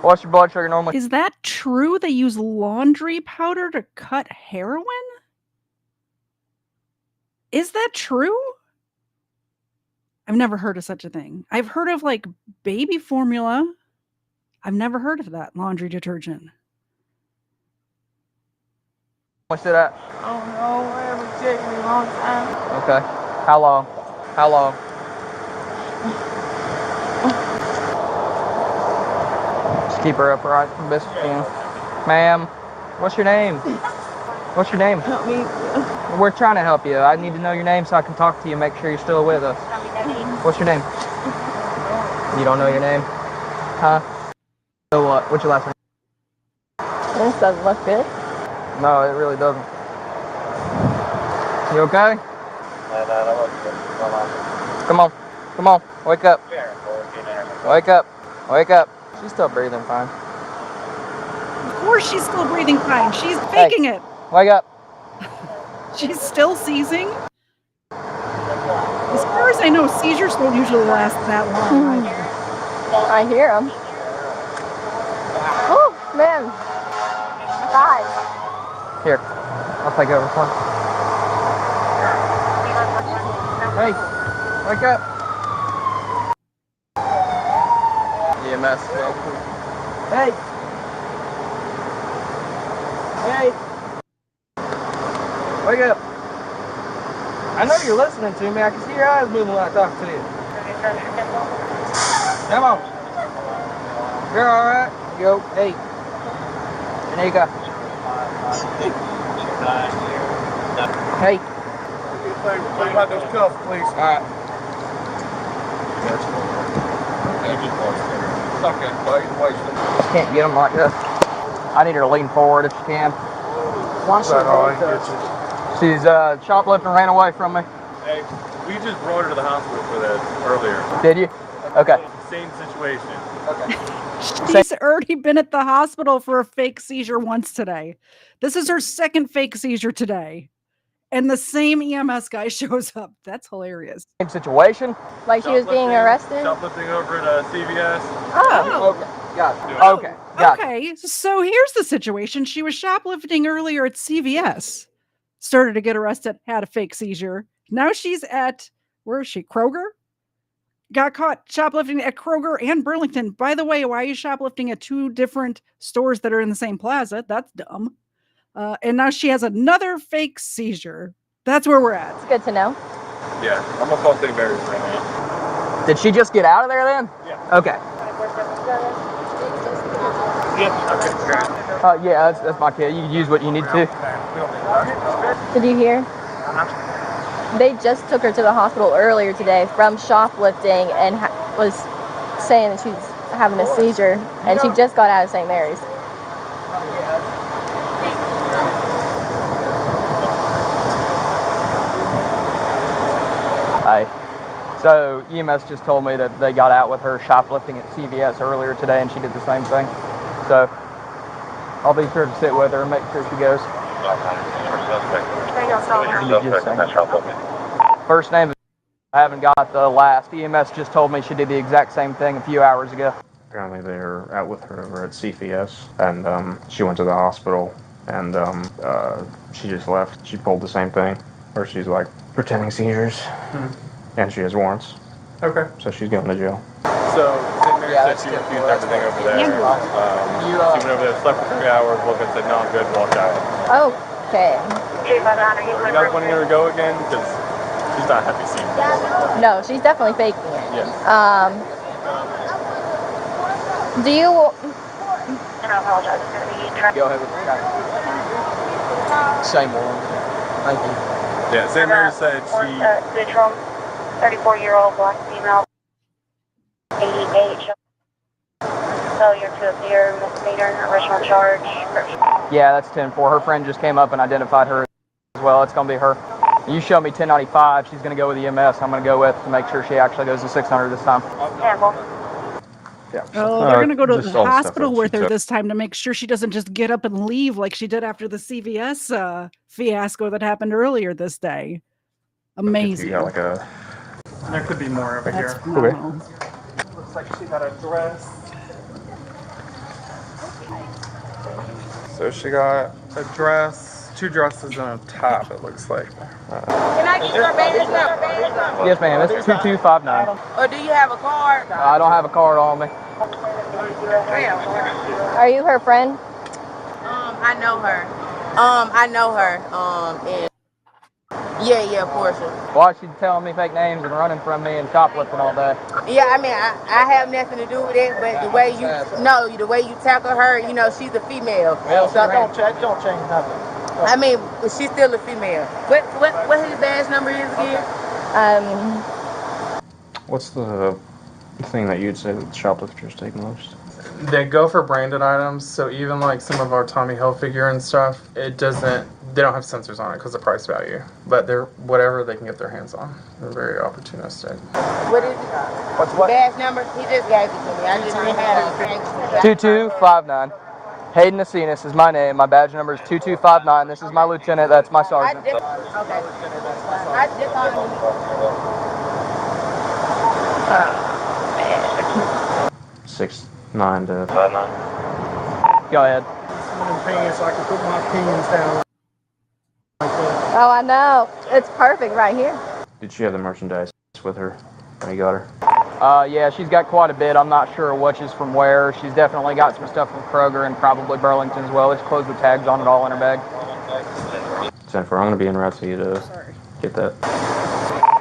What's your blood sugar normally? Is that true? They use laundry powder to cut heroin? Is that true? I've never heard of such a thing. I've heard of like baby formula. I've never heard of that laundry detergent. What's it at? I don't know. Whatever. Take me a long time. Okay. How long? How long? Just keep her upright the best you can. Ma'am, what's your name? What's your name? Help me. We're trying to help you. I need to know your name so I can talk to you, make sure you're still with us. What's your name? You don't know your name? Huh? So what? What's your last name? This doesn't look good. No, it really doesn't. You okay? Come on. Come on. Wake up. Wake up. Wake up. She's still breathing fine. Of course she's still breathing fine. She's faking it. Wake up. She's still seizing. As far as I know, seizures don't usually last that long. I hear them. Oh, man. My thighs. Here. I'll take over one. Hey, wake up. EMS. Hey. Hey. Wake up. I know you're listening to me. I can see your eyes moving when I talk to you. Come on. You're alright. Go. Hey. There you go. Hey. What about those cuffs, please? Alright. Okay, wait. Can't get them like this. I need her to lean forward if she can. Watch that, She's shoplifting and ran away from me. Hey, we just brought her to the hospital for that earlier. Did you? Okay. Same situation. Okay. She's already been at the hospital for a fake seizure once today. This is her second fake seizure today. and the same EMS guy shows up. That's hilarious. Same situation? Like she was being arrested? Shoplifting over at CVS. Oh. Okay, got it. Okay, got it. Okay, so here's the situation. She was shoplifting earlier at CVS. Started to get arrested, had a fake seizure. Now she's at, where is she? Kroger? Got caught shoplifting at Kroger and Burlington. By the way, why are you shoplifting at 2 different stores that are in the same plaza? That's dumb. And now she has another fake seizure. That's where we're at. It's good to know. Yeah, I'm gonna call St. Mary's right now. Did she just get out of there then? Yeah. Okay. Yeah, that's my kid. You can use what you need to. Did you hear? They just took her to the hospital earlier today from shoplifting and was saying that she's having a seizure, and she just got out of St. Mary's. Hi. So EMS just told me that they got out with her shoplifting at CVS earlier today, and she did the same thing. So I'll be sure to sit with her and make sure she goes. First name, I haven't got the last. EMS just told me she did the exact same thing a few hours ago. Apparently they were out with her over at CVS, and she went to the hospital, and she just left. She pulled the same thing, where she's like pretending seizures, and she has warrants. Okay. So she's going to jail. So St. Mary said she refused everything over there. She went over there, slept for 3 hours, woke up, said, no, I'm good, walked out. Okay. You guys wanting her to go again? Because she's not happy seeing you. No, she's definitely faking it. Yes. Do you... I apologize. Go ahead with the same one. Thank you. Yeah, St. Mary said she... Neutral, 34-year-old black female, 88. Failure to appear, misdemeanor, original charge. Yeah, that's 10-4. Her friend just came up and identified her as well. It's going to be her. You show me 1095. She's going to go with EMS. I'm going to go with to make sure she actually goes to 600 this time. Yeah. Oh, they're going to go to just the all the stuff hospital that with she her took. this time to make sure she doesn't just get up and leave like she did after the CVS fiasco that happened earlier this day. Amazing. You got like a... There could be more over That's here. phenomenal. Looks like she got a dress. So she got a dress, 2 dresses and a top, it looks like. Can I get your badge number? Yes, ma'am. It's 2259. Or do you have a card? I don't have a card on me. Are you her friend? I know her. I know her. And yeah, Portia. Why is she telling me fake names and running from me and shoplifting all day? Yeah, I mean, I have nothing to do with it, but the way the way you tackle her, you know, she's a female. Well, so don't change nothing. I mean, she's still a female. What his badge number is again? What's the thing that you'd say that the shoplifters take most? They go for branded items, so even like some of our Tommy Hilfiger and stuff, they don't have sensors on it because of price value. But they're whatever they can get their hands on. They're very opportunistic. What is it? What's what? Badge number? He just gave it to me. I just didn't have it. 2259. Hayden Acinas is my name. My badge number is 2259. This is my lieutenant. That's my sergeant. Okay. I just on 6'9" to 5'9". Go ahead. Pants, I can put my pins down. Oh, I know. It's perfect right here. Did she have the merchandise with her when you got her? Yeah, she's got quite a bit. I'm not sure which is from where. She's definitely got some stuff from Kroger and probably Burlington as well. It's closed with tags on it all in her bag. 10-4, I'm going to be en route to you to get that.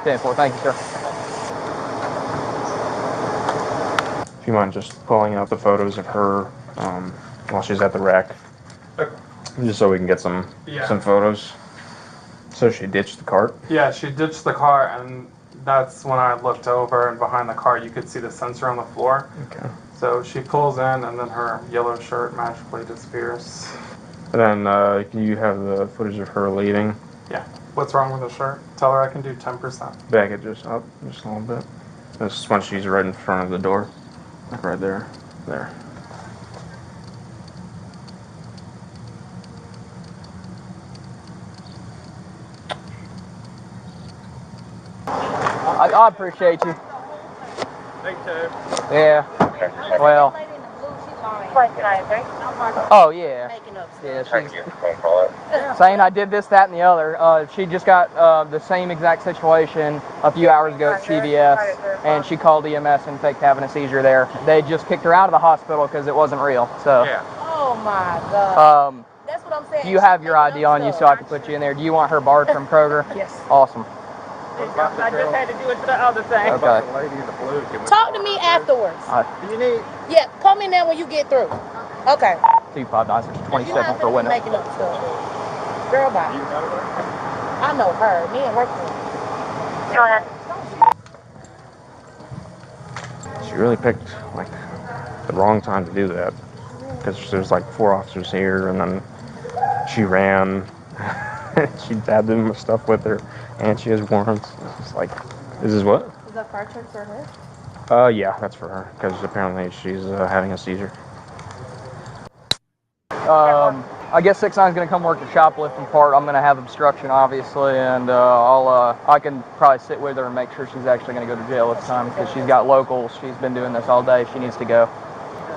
10-4, thank you, sir. If you mind just pulling out the photos of her while she's at the rack. Just so we can get some photos. So she ditched the cart? Yeah, she ditched the car, and that's when I looked over, and behind the car you could see the sensor on the floor. Okay. So she pulls in, and then her yellow shirt magically disappears. And then can you have the footage of her leaving? Yeah. What's wrong with the shirt? Tell her I can do 10%. Back it just up, just a little bit. This is when she's right in front of the door. Like right there. There. I appreciate you. Me too. Yeah. Well. Oh yeah. Yeah. She's saying I did this, that, and the other. She just got the same exact situation a few hours ago at CVS, and she called EMS and faked having a seizure there. They just kicked her out of the hospital because it wasn't real. So. Yeah. Oh my God. That's what I'm saying. Do you have your ID on you so I can put you in there? Do you want her barred from Kroger? Yes. Awesome. I just had to do it for the other thing. Okay. The lady in the blue. Can we Talk to me afterwards. Do you need? Yeah, come in there when you get through. Okay. 259 You're not for window. making up stuff. Girl, bye. I know her. Me and work with her. Go ahead. She really picked like the wrong time to do that because there's like 4 officers here, and then she ran. She had them stuff with her, and she has warrants. It's like, this is what? Is that fire truck for her? Yeah, that's for her because apparently she's having a seizure. I guess 6'9" is going to come work the shoplifting part. I'm going to have obstruction, obviously, and I can probably sit with her and make sure she's actually going to go to jail this time because she's got locals. She's been doing this all day. She needs to go.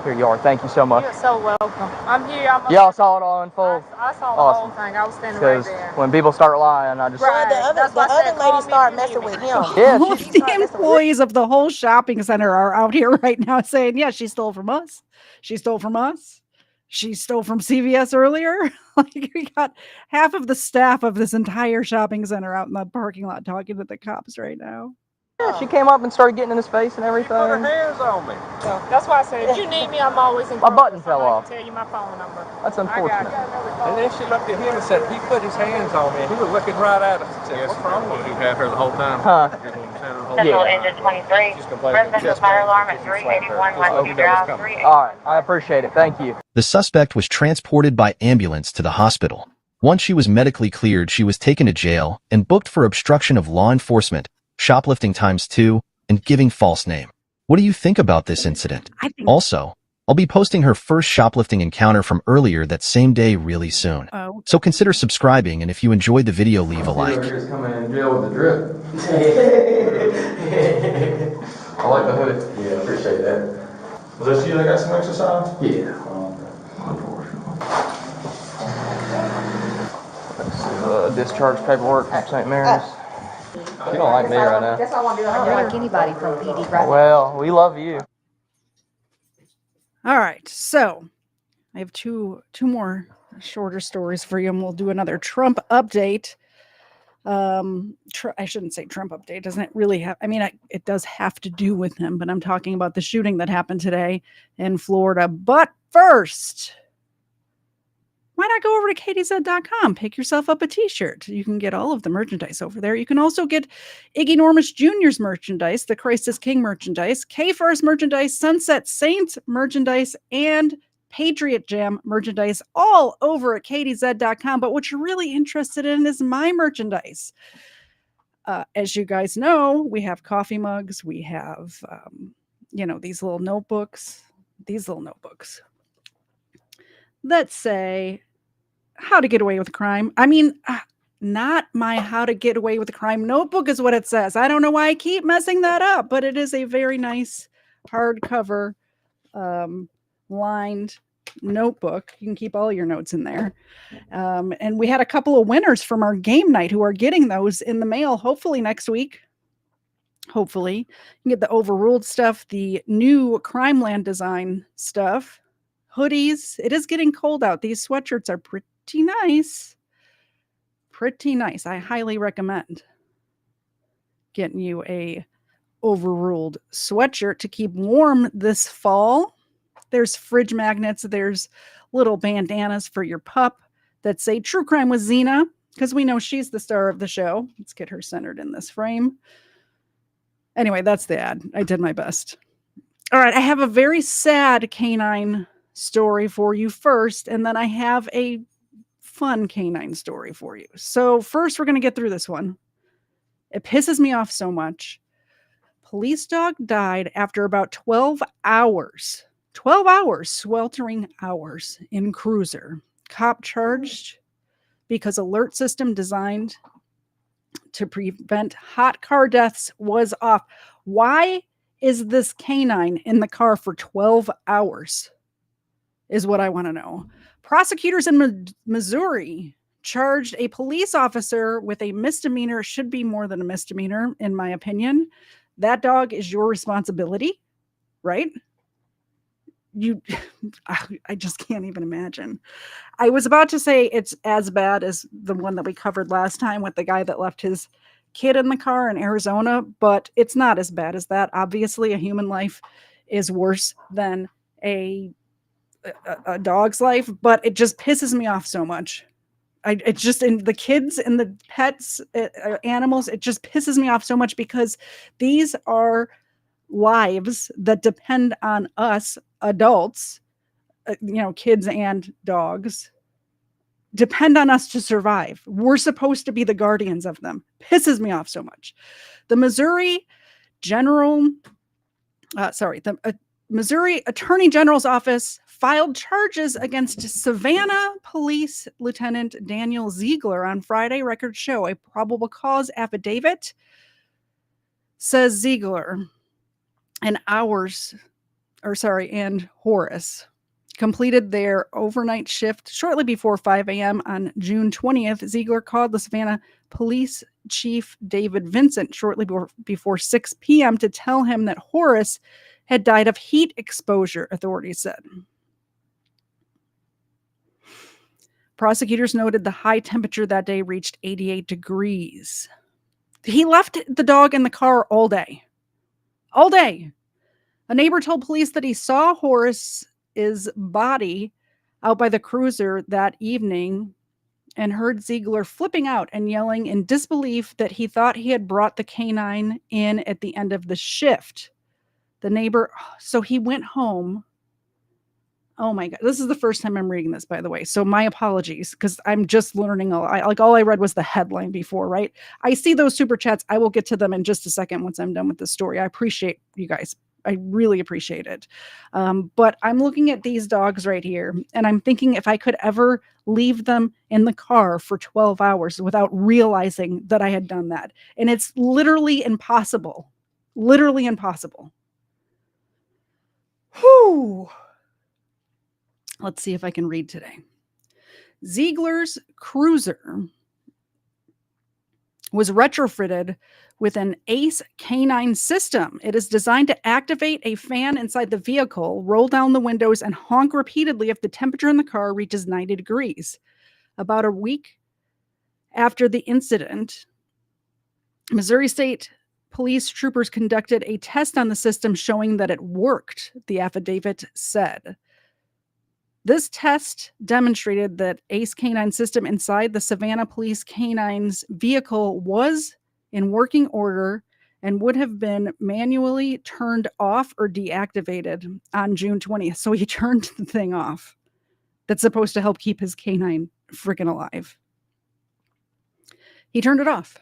Here you are. Thank you so much. You're so welcome. I'm here. Y'all saw it all in full? I saw the Awesome. whole thing. I was standing right Because there. when people start lying, I just... Right. The other lady started messing with him. Yeah, the employees of the whole shopping center are out here right now saying, yeah, she stole from us. She stole from us. She stole from CVS earlier. Like, we got half of the staff of this entire shopping center out in the parking lot talking to the cops right now. Yeah, she came up and started getting in his face and everything. She put her hands on me. So that's why I said, if you need me, I'm always in. My button fell off. I can tell you my phone number. That's unfortunate. And then she looked at him and said, he put his hands on me. And he was looking right at us and said, what's wrong with you? You had her the whole time. Huh? Central engine 23. Residential fire alarm at 381 West Drive. All right, I appreciate it. Thank you. The suspect was transported by ambulance to the hospital. Once she was medically cleared, she was taken to jail and booked for obstruction of law enforcement, shoplifting ×2, and giving false name. What do you think about this incident? Also, I'll be posting her first shoplifting encounter from earlier that same day really soon. So consider subscribing, and if you enjoyed the video, leave a like. Just coming in jail with a drip. I like the hood. Yeah, I appreciate that. Was that you that got some exercise? Yeah. Discharge paperwork from St. Mary's. You don't like me right now. That's all I want to do. I don't like anybody from PD, right? Well, we love you. All right, so I have two more shorter stories for you, and we'll do another Trump update. I shouldn't say Trump update. Doesn't it really have? I mean, it does have to do with him, but I'm talking about the shooting that happened today in Florida. But first, why not go over to KDZ.com? Pick yourself up a t-shirt. You can get all of the merchandise over there. You can also get Iggy Normus Jr.'s merchandise, the Christ is King merchandise, K-First merchandise, Sunset Saints merchandise, and Patriot Jam merchandise, all over at KDZ.com. But what you're really interested in is my merchandise. As you guys know, we have coffee mugs. We have, these little notebooks. Let's say how to get away with crime. I mean, not my how to get away with crime notebook is what it says. I don't know why I keep messing that up, but it is a very nice hardcover lined notebook. You can keep all your notes in there. And we had a couple of winners from our game night who are getting those in the mail, hopefully next week. Hopefully. You can get the overruled stuff, the new Crimeland design stuff. Hoodies. It is getting cold out. These sweatshirts are pretty nice. Pretty nice. I highly recommend getting you a overruled sweatshirt to keep warm this fall. There's fridge magnets. There's little bandanas for your pup that say True Crime with Xena, because we know she's the star of the show. Let's get her centered in this frame. Anyway, that's the ad. I did my best. All right. I have a very sad canine story for you first, and then I have a fun canine story for you. So first, we're going to get through this one. It pisses me off so much. Police dog died after about 12 hours. 12 hours, sweltering hours in cruiser. Cop charged because alert system designed to prevent hot car deaths was off. Why is this canine in the car for 12 hours? Is what I want to know. Prosecutors in Missouri charged a police officer with a misdemeanor. Should be more than a misdemeanor, in my opinion. That dog is your responsibility, right? I just can't even imagine. I was about to say it's as bad as the one that we covered last time with the guy that left his kid in the car in Arizona, but it's not as bad as that. Obviously, a human life is worse than a dog's life, but it just pisses me off so much. It just, in the kids and the pets, animals, it just pisses me off so much because these are lives that depend on us adults, kids and dogs, depend on us to survive. We're supposed to be the guardians of them. Pisses me off so much. The Missouri Missouri Attorney General's office filed charges against Savannah Police Lieutenant Daniel Ziegler on Friday. Records show a probable cause affidavit says Ziegler and Horace completed their overnight shift shortly before 5 a.m. on June 20th. Ziegler called the Savannah Police Chief David Vincent shortly before 6 p.m. to tell him that Horace had died of heat exposure, authorities said. Prosecutors noted the high temperature that day reached 88 degrees. He left the dog in the car all day. All day. A neighbor told police that he saw Horace's body out by the cruiser that evening and heard Ziegler flipping out and yelling in disbelief that he thought he had brought the canine in at the end of the shift. The neighbor, so he went home. Oh my God. This is the first time I'm reading this, by the way. So my apologies, because I'm just learning. All I read was the headline before, right? I see those super chats. I will get to them in just a second once I'm done with the story. I appreciate you guys. I really appreciate it. But I'm looking at these dogs right here, and I'm thinking if I could ever leave them in the car for 12 hours without realizing that I had done that. And it's literally impossible. Literally impossible. Whew. Let's see if I can read today. Ziegler's cruiser was retrofitted with an ACE canine system. It is designed to activate a fan inside the vehicle, roll down the windows, and honk repeatedly if the temperature in the car reaches 90 degrees. About a week after the incident, Missouri State Police troopers conducted a test on the system showing that it worked, the affidavit said. This test demonstrated that ACE canine system inside the Savannah Police canine's vehicle was in working order and would have been manually turned off or deactivated on June 20th. So he turned the thing off. That's supposed to help keep his canine freaking alive. He turned it off.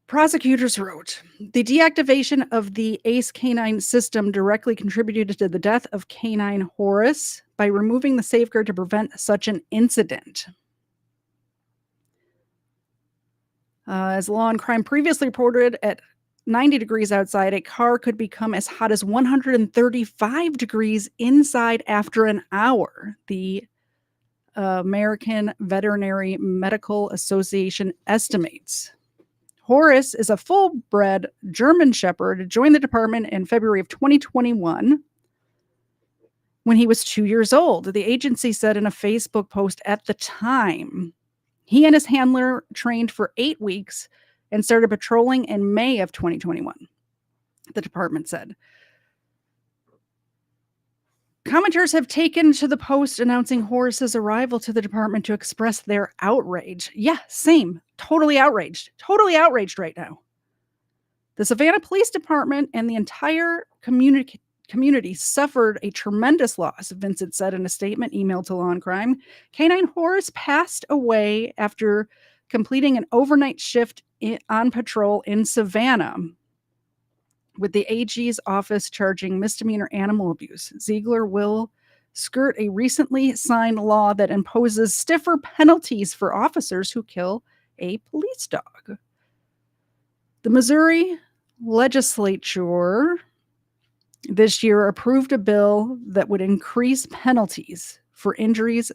Prosecutors wrote, the deactivation of the ACE canine system directly contributed to the death of canine Horace by removing the safeguard to prevent such an incident. As Law and Crime previously reported, at 90 degrees outside, a car could become as hot as 135 degrees inside after an hour. The American Veterinary Medical Association estimates. Horace is a full-bred German Shepherd, joined the department in February of 2021 when he was 2 years old. The agency said in a Facebook post at the time, he and his handler trained for 8 weeks and started patrolling in May of 2021, the department said. Commenters have taken to the post announcing Horace's arrival to the department to express their outrage. Yeah, same. Totally outraged. Totally outraged right now. The Savannah Police Department and the entire community suffered a tremendous loss, Vincent said in a statement emailed to Law and Crime. Canine Horace passed away after completing an overnight shift on patrol in Savannah, with the AG's office charging misdemeanor animal abuse. Ziegler will skirt a recently signed law that imposes stiffer penalties for officers who kill a police dog. The Missouri legislature this year approved a bill that would increase penalties for injuries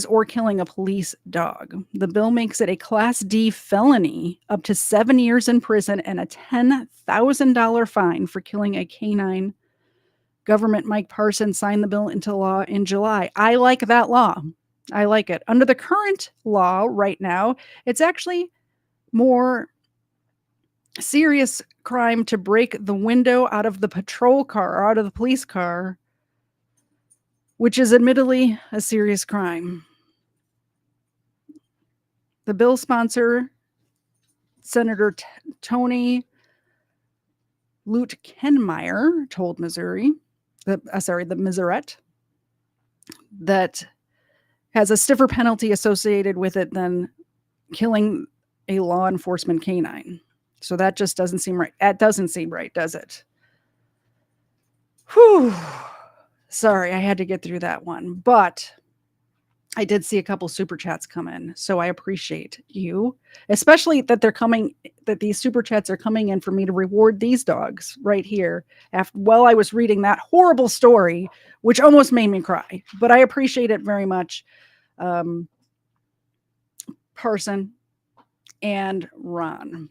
or killing a police dog. The bill makes it a Class D felony, up to 7 years in prison and a $10,000 fine for killing a canine. Governor Mike Parson signed the bill into law in July. I like that law. I like it. Under the current law right now, it's actually more serious crime to break the window out of the patrol car or out of the police car, which is admittedly a serious crime. The bill sponsor, Senator Tony Lute-Kenmeyer, told the Missourette, that has a stiffer penalty associated with it than killing a law enforcement canine. So that just doesn't seem right. That doesn't seem right, does it? Whew. Sorry, I had to get through that one. But I did see a couple super chats come in. So I appreciate you, especially that these super chats are coming in for me to reward these dogs right here while I was reading that horrible story, which almost made me cry. But I appreciate it very much. Parson and Ron.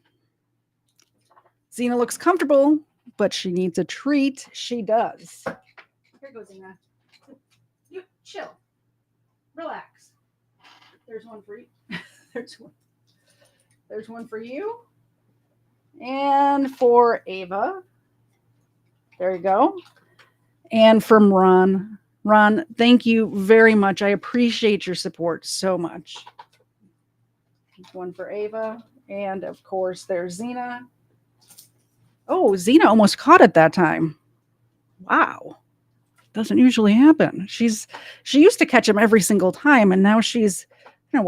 Xena looks comfortable, but she needs a treat. She does. Here goes Xena. You chill. Relax. There's one for you. There's one for you. And for Ava. There you go. And from Ron. Ron, thank you very much. I appreciate your support so much. One for Ava. And of course, there's Xena. Oh, Xena almost caught it that time. Wow. Doesn't usually happen. She used to catch him every single time, and now she's,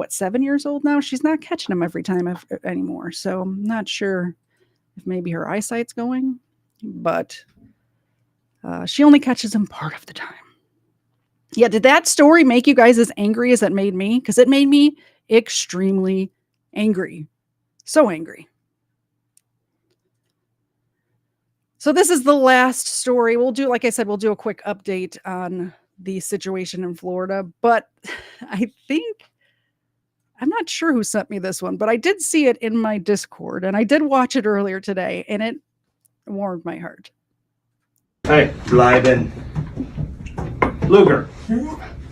7 years old now? She's not catching him every time anymore. So I'm not sure if maybe her eyesight's going, but she only catches him part of the time. Yeah, did that story make you guys as angry as it made me? Because it made me extremely angry. So angry. So this is the last story. Like I said, we'll do a quick update on the situation in Florida. But I'm not sure who sent me this one, but I did see it in my Discord, and I did watch it earlier today, and it warmed my heart. Hey, live in Luger.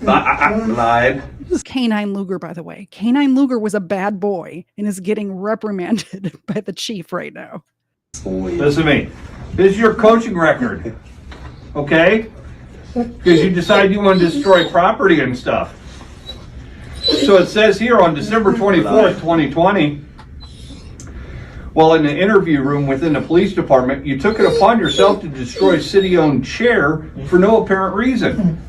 Live. This is Canine Luger, by the way. Canine Luger was a bad boy and is getting reprimanded by the chief right now. Listen to me. This is your coaching record, okay? Because you decide you want to destroy property and stuff. So it says here on December 24th, 2020, while in the interview room within the police department, you took it upon yourself to destroy city-owned chair for no apparent reason.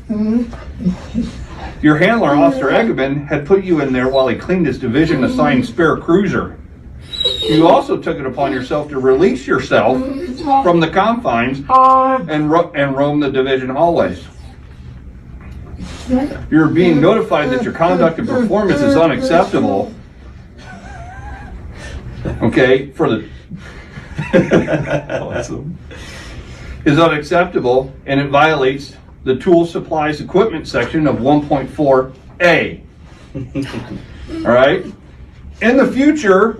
Your handler, Officer Eggeman, had put you in there while he cleaned his division-assigned spare cruiser. You also took it upon yourself to release yourself from the confines and roam the division hallways. You're being notified that your conduct and performance is unacceptable. Okay, awesome. Is unacceptable, and it violates the tool supplies equipment section of 1.4A. All right. In the future,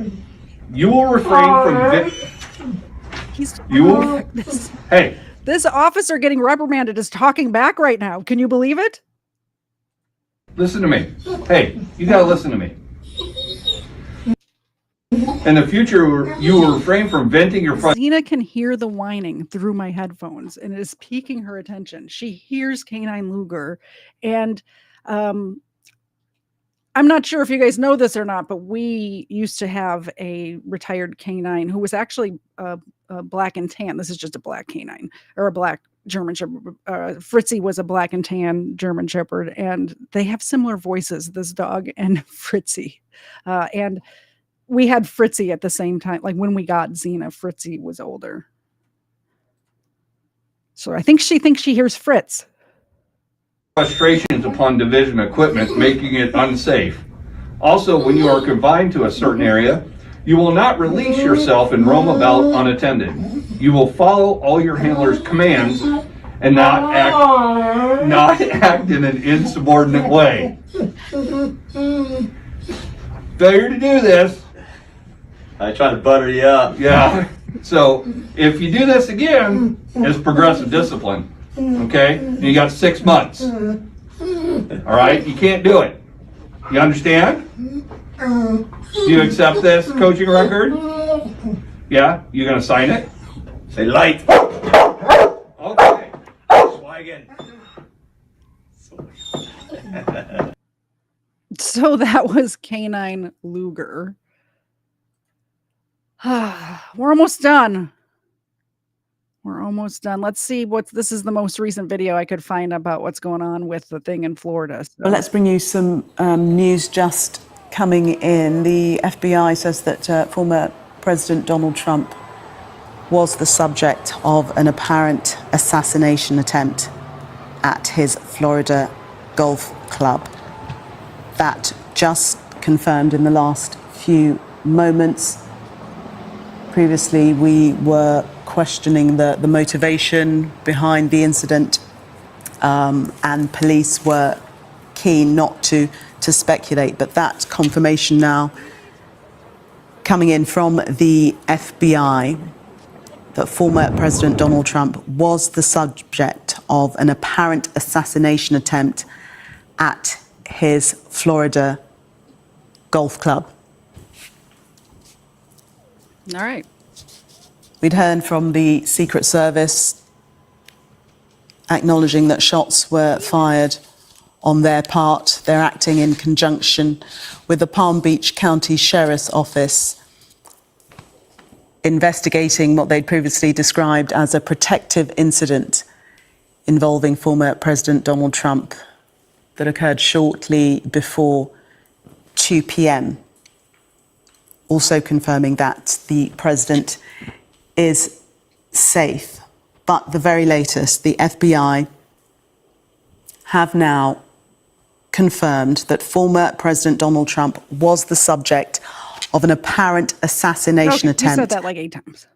you will refrain from. Hey. This officer getting reprimanded is talking back right now. Can you believe it? Listen to me. Hey, you gotta listen to me. In the future, you will refrain from venting your front. Xena can hear the whining through my headphones, and it is piquing her attention. She hears Canine Luger, and I'm not sure if you guys know this or not, but we used to have a retired canine who was actually black and tan. This is just a black canine, or a black German Shepherd. Fritzy was a black and tan German Shepherd, and they have similar voices, this dog and Fritzy. And we had Fritzy at the same time. Like when we got Xena, Fritzy was older. So I think she thinks she hears Fritz. frustrations upon division equipment, making it unsafe. Also, when you are confined to a certain area, you will not release yourself and roam about unattended. You will follow all your handler's commands and not act in an insubordinate way. Failure to do this. I try to butter you up. Yeah. So if you do this again, it's progressive discipline. Okay? You got 6 months. All right? You can't do it. You understand? Do you accept this coaching record? Yeah? You gonna sign it? Say light. Okay. Swaggin'. So that was Canine Luger. We're almost done. We're almost done. Let's see this is the most recent video I could find about what's going on with the thing in Florida. So. Well, let's bring you some news just coming in. The FBI says that former President Donald Trump was the subject of an apparent assassination attempt at his Florida golf club. That just confirmed in the last few moments. Previously, we were questioning the motivation behind the incident, and police were keen not to speculate, but that confirmation now coming in from the FBI that former President Donald Trump was the subject of an apparent assassination attempt at his Florida golf club. All right. We'd heard from the Secret Service acknowledging that shots were fired on their part. They're acting in conjunction with the Palm Beach County Sheriff's Office, investigating what they'd previously described as a protective incident involving former President Donald Trump that occurred shortly before 2 p.m. Also confirming that the president is safe. But the very latest, the FBI have now confirmed that former President Donald Trump was the subject of an apparent assassination attempt. You said that like 8 times.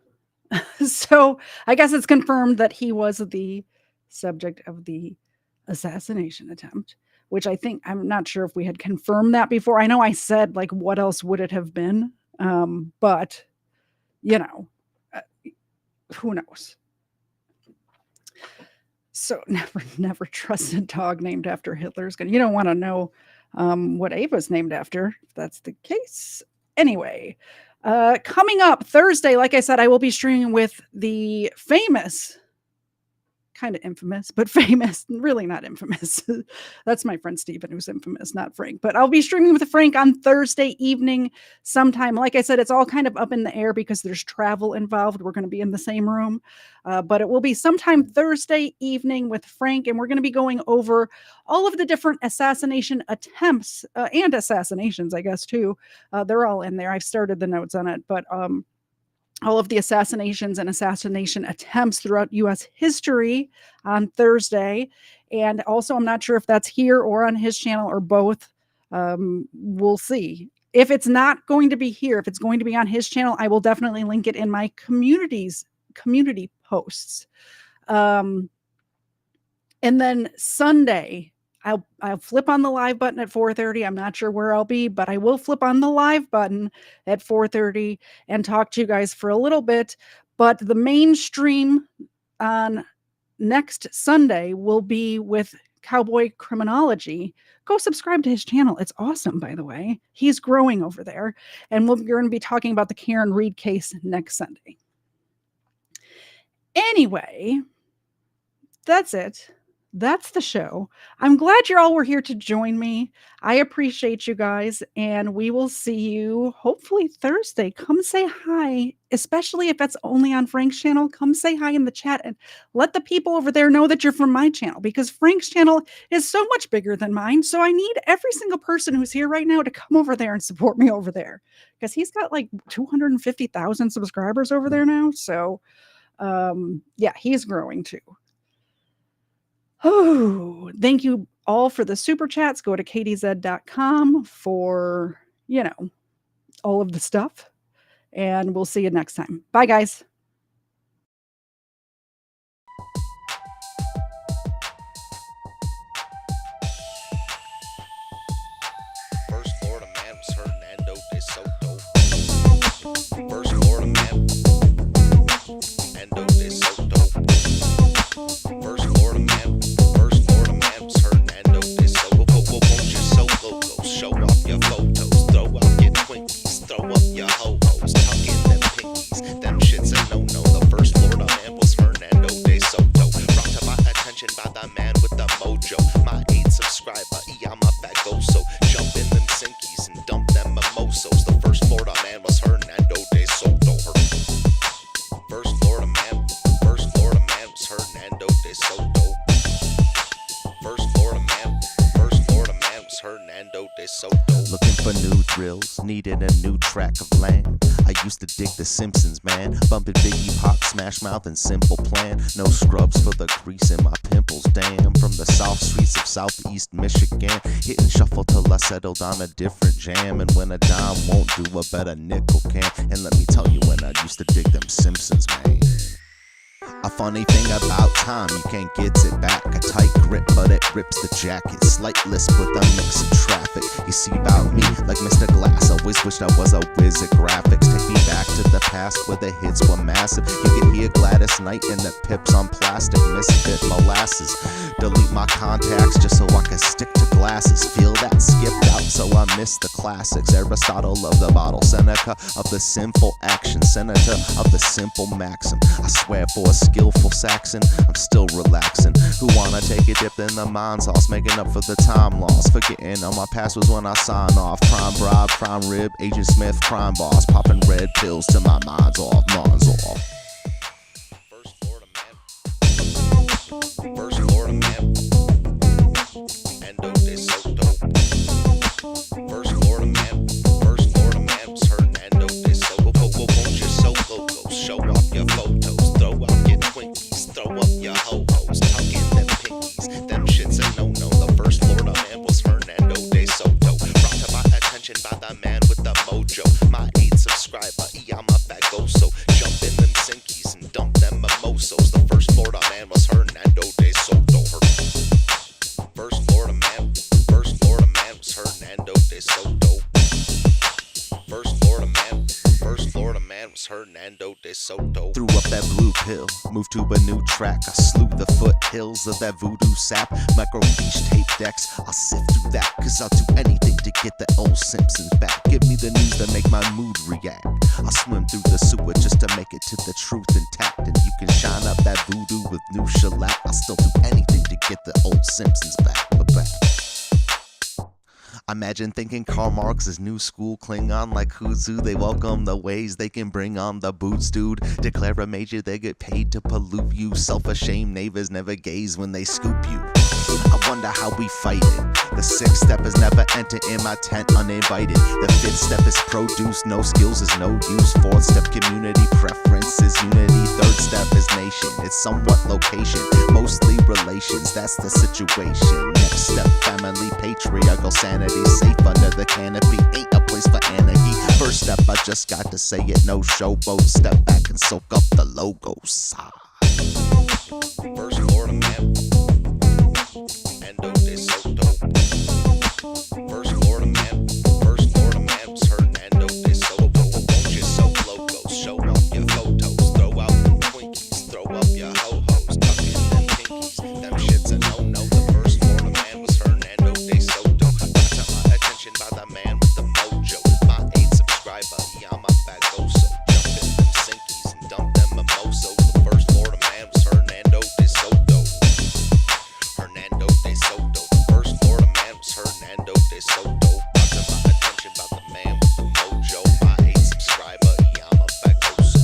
So I guess it's confirmed that he was the subject of the assassination attempt, which I think, I'm not sure if we had confirmed that before. I know I said, like, what else would it have been? But, you know, who knows? So never trust a dog named after Hitler's gonna. You don't want to know what Ava's named after, if that's the case. Anyway, coming up Thursday, like I said, I will be streaming with the famous, kind of infamous, but famous, really not infamous. That's my friend Steven, who's infamous, not Frank. But I'll be streaming with Frank on Thursday evening sometime. Like I said, it's all kind of up in the air because there's travel involved. We're going to be in the same room. But it will be sometime Thursday evening with Frank, and we're going to be going over all of the different assassination attempts and assassinations, I guess, too. They're all in there. I've started the notes on it, but all of the assassinations and assassination attempts throughout U.S. history on Thursday. And also, I'm not sure if that's here or on his channel or both. We'll see. If it's not going to be here, if it's going to be on his channel, I will definitely link it in my community posts. And then Sunday, I'll flip on the live button at 4:30. I'm not sure where I'll be, but I will flip on the live button at 4:30 and talk to you guys for a little bit. But the main stream on next Sunday will be with Cowboy Criminology. Go subscribe to his channel. It's awesome, by the way. He's growing over there. And we're going to be talking about the Karen Reed case next Sunday. Anyway, that's it. That's the show. I'm glad you all were here to join me. I appreciate you guys, and we will see you hopefully Thursday. Come say hi, especially if it's only on Frank's channel. Come say hi in the chat and let the people over there know that you're from my channel, because Frank's channel is so much bigger than mine. So I need every single person who's here right now to come over there and support me over there, because he's got like 250,000 subscribers over there now. So yeah, he's growing too. Oh, thank you all for the super chats. Go to kdz.com for, all of the stuff. And we'll see you next time. Bye, guys. First Florida man was Hernando de Soto. First Florida man, Hernando de Soto. First Florida man was Hernando de Soto. Won't you so loco? Show off your photos, throw out your Twinkies, throw up your ho-hos, tuck in them pinkies. Them shits a no-no. The first Florida man was Hernando de Soto. Brought to my attention by the man with the mojo. My 8th subscriber, I'm a bagoso. Jump in them sinkies and dump them mimosos. The first Florida man was Hernando de Soto. First Florida man was Hernando de Soto. First Florida man was Hernando de Soto. Looking for new thrills, needed a new track of land. I used to dig The Simpsons, man. Bumping Biggie, Pop, Smash Mouth, and Simple Plan. No scrubs for the crease in my pimples, damn. From the south streets of southeast Michigan, hitting shuffle till I settled on a different jam. And when a dime won't do, a better nickel can. And let me tell you, when I used to dig them Simpsons, man. A funny thing about time, you can't get it back. A tight grip, but it rips the jacket. Slight lisp with a mix of traffic. You see about me, like Mr. Glass, always wished I was a whiz at graphics. Take me back to the past where the hits were massive. You can hear Gladys Knight and the Pips on plastic. Misfit molasses. Delete my contacts just so I can stick to glasses. Feel that skipped out, so I miss the classics. Aristotle of the bottle, Seneca of the sinful action, senator of the simple maxim. I swear for a skillful Saxon, I'm still relaxing. Who wanna take a dip in the mind sauce, making up for the time lost, forgetting all my past was when I sign off. Crime bribe, crime rib, Agent Smith, crime boss, popping red pills till my mind's off, mind's off. First Florida man, Hernando de Soto. First Florida man was Hernando de Soto. Won't you so loco? Show off your photos, throw out your Twinkies, throw up your ho-hos, tuck in them pinkies. Them shits a no-no. The first Florida man was Hernando de Soto. Brought to my attention by the man with the mojo. My 8th subscriber, I'm a bagoso. Jump in them sinkies and dump them mimosos. The first Florida man was Hernando de Soto. First Florida man was Hernando de Soto. First Florida man was Hernando de Soto. Threw up that blue pill, moved to a new track. I slew the foothills of that voodoo sap. Microfiche tape decks, I'll sift through that, cause I'll do anything to get the old Simpsons back. Give me the news that make my mood react. I'll swim through the sewer just to make it to the truth intact. And you can shine up that voodoo with new shellac. I'll still do anything to get the old Simpsons back. Imagine thinking Karl Marx is new school Klingon like Huzu. They welcome the ways they can bring on the boots, dude. Declare a major, they get paid to pollute you. Self-ashamed neighbors never gaze when they scoop you. I wonder how we fight it. The 6th step is never enter in my tent uninvited. The 5th step is produce, no skills is no use. 4th step community preference is unity. 3rd step is nation, it's somewhat location, mostly relations, that's the situation. Next step, family, patriarchal sanity. Safe under the canopy, ain't a place for anarchy. First step, I just got to say it, no showboat. Step back and soak up the logos. First Florida man, Hernando de Soto. First Florida man was Hernando de Soto. Won't you so loco? Show off your photos, throw out them Twinkies, throw up your ho-hos, tuck in them pinkies. Them shits a no-no. The first Florida man was Hernando de Soto. Brought to my attention by the man with the mojo. My 8th subscriber, I'm a bagoso. Jump in them sinkies and dump them mimosos. The first Florida man was Hernando de Soto. Hernando de Soto. The first Florida man was Hernando de Soto. Brought to my attention by the man with the mojo. My 8th subscriber, I'm a bagoso.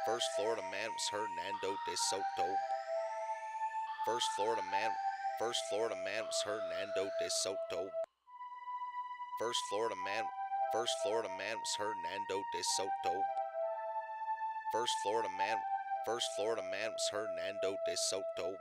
First Florida man was Hernando de Soto. First Florida man was Hernando de Soto. First Florida man was Hernando de Soto. First Florida man was Hernando de Soto.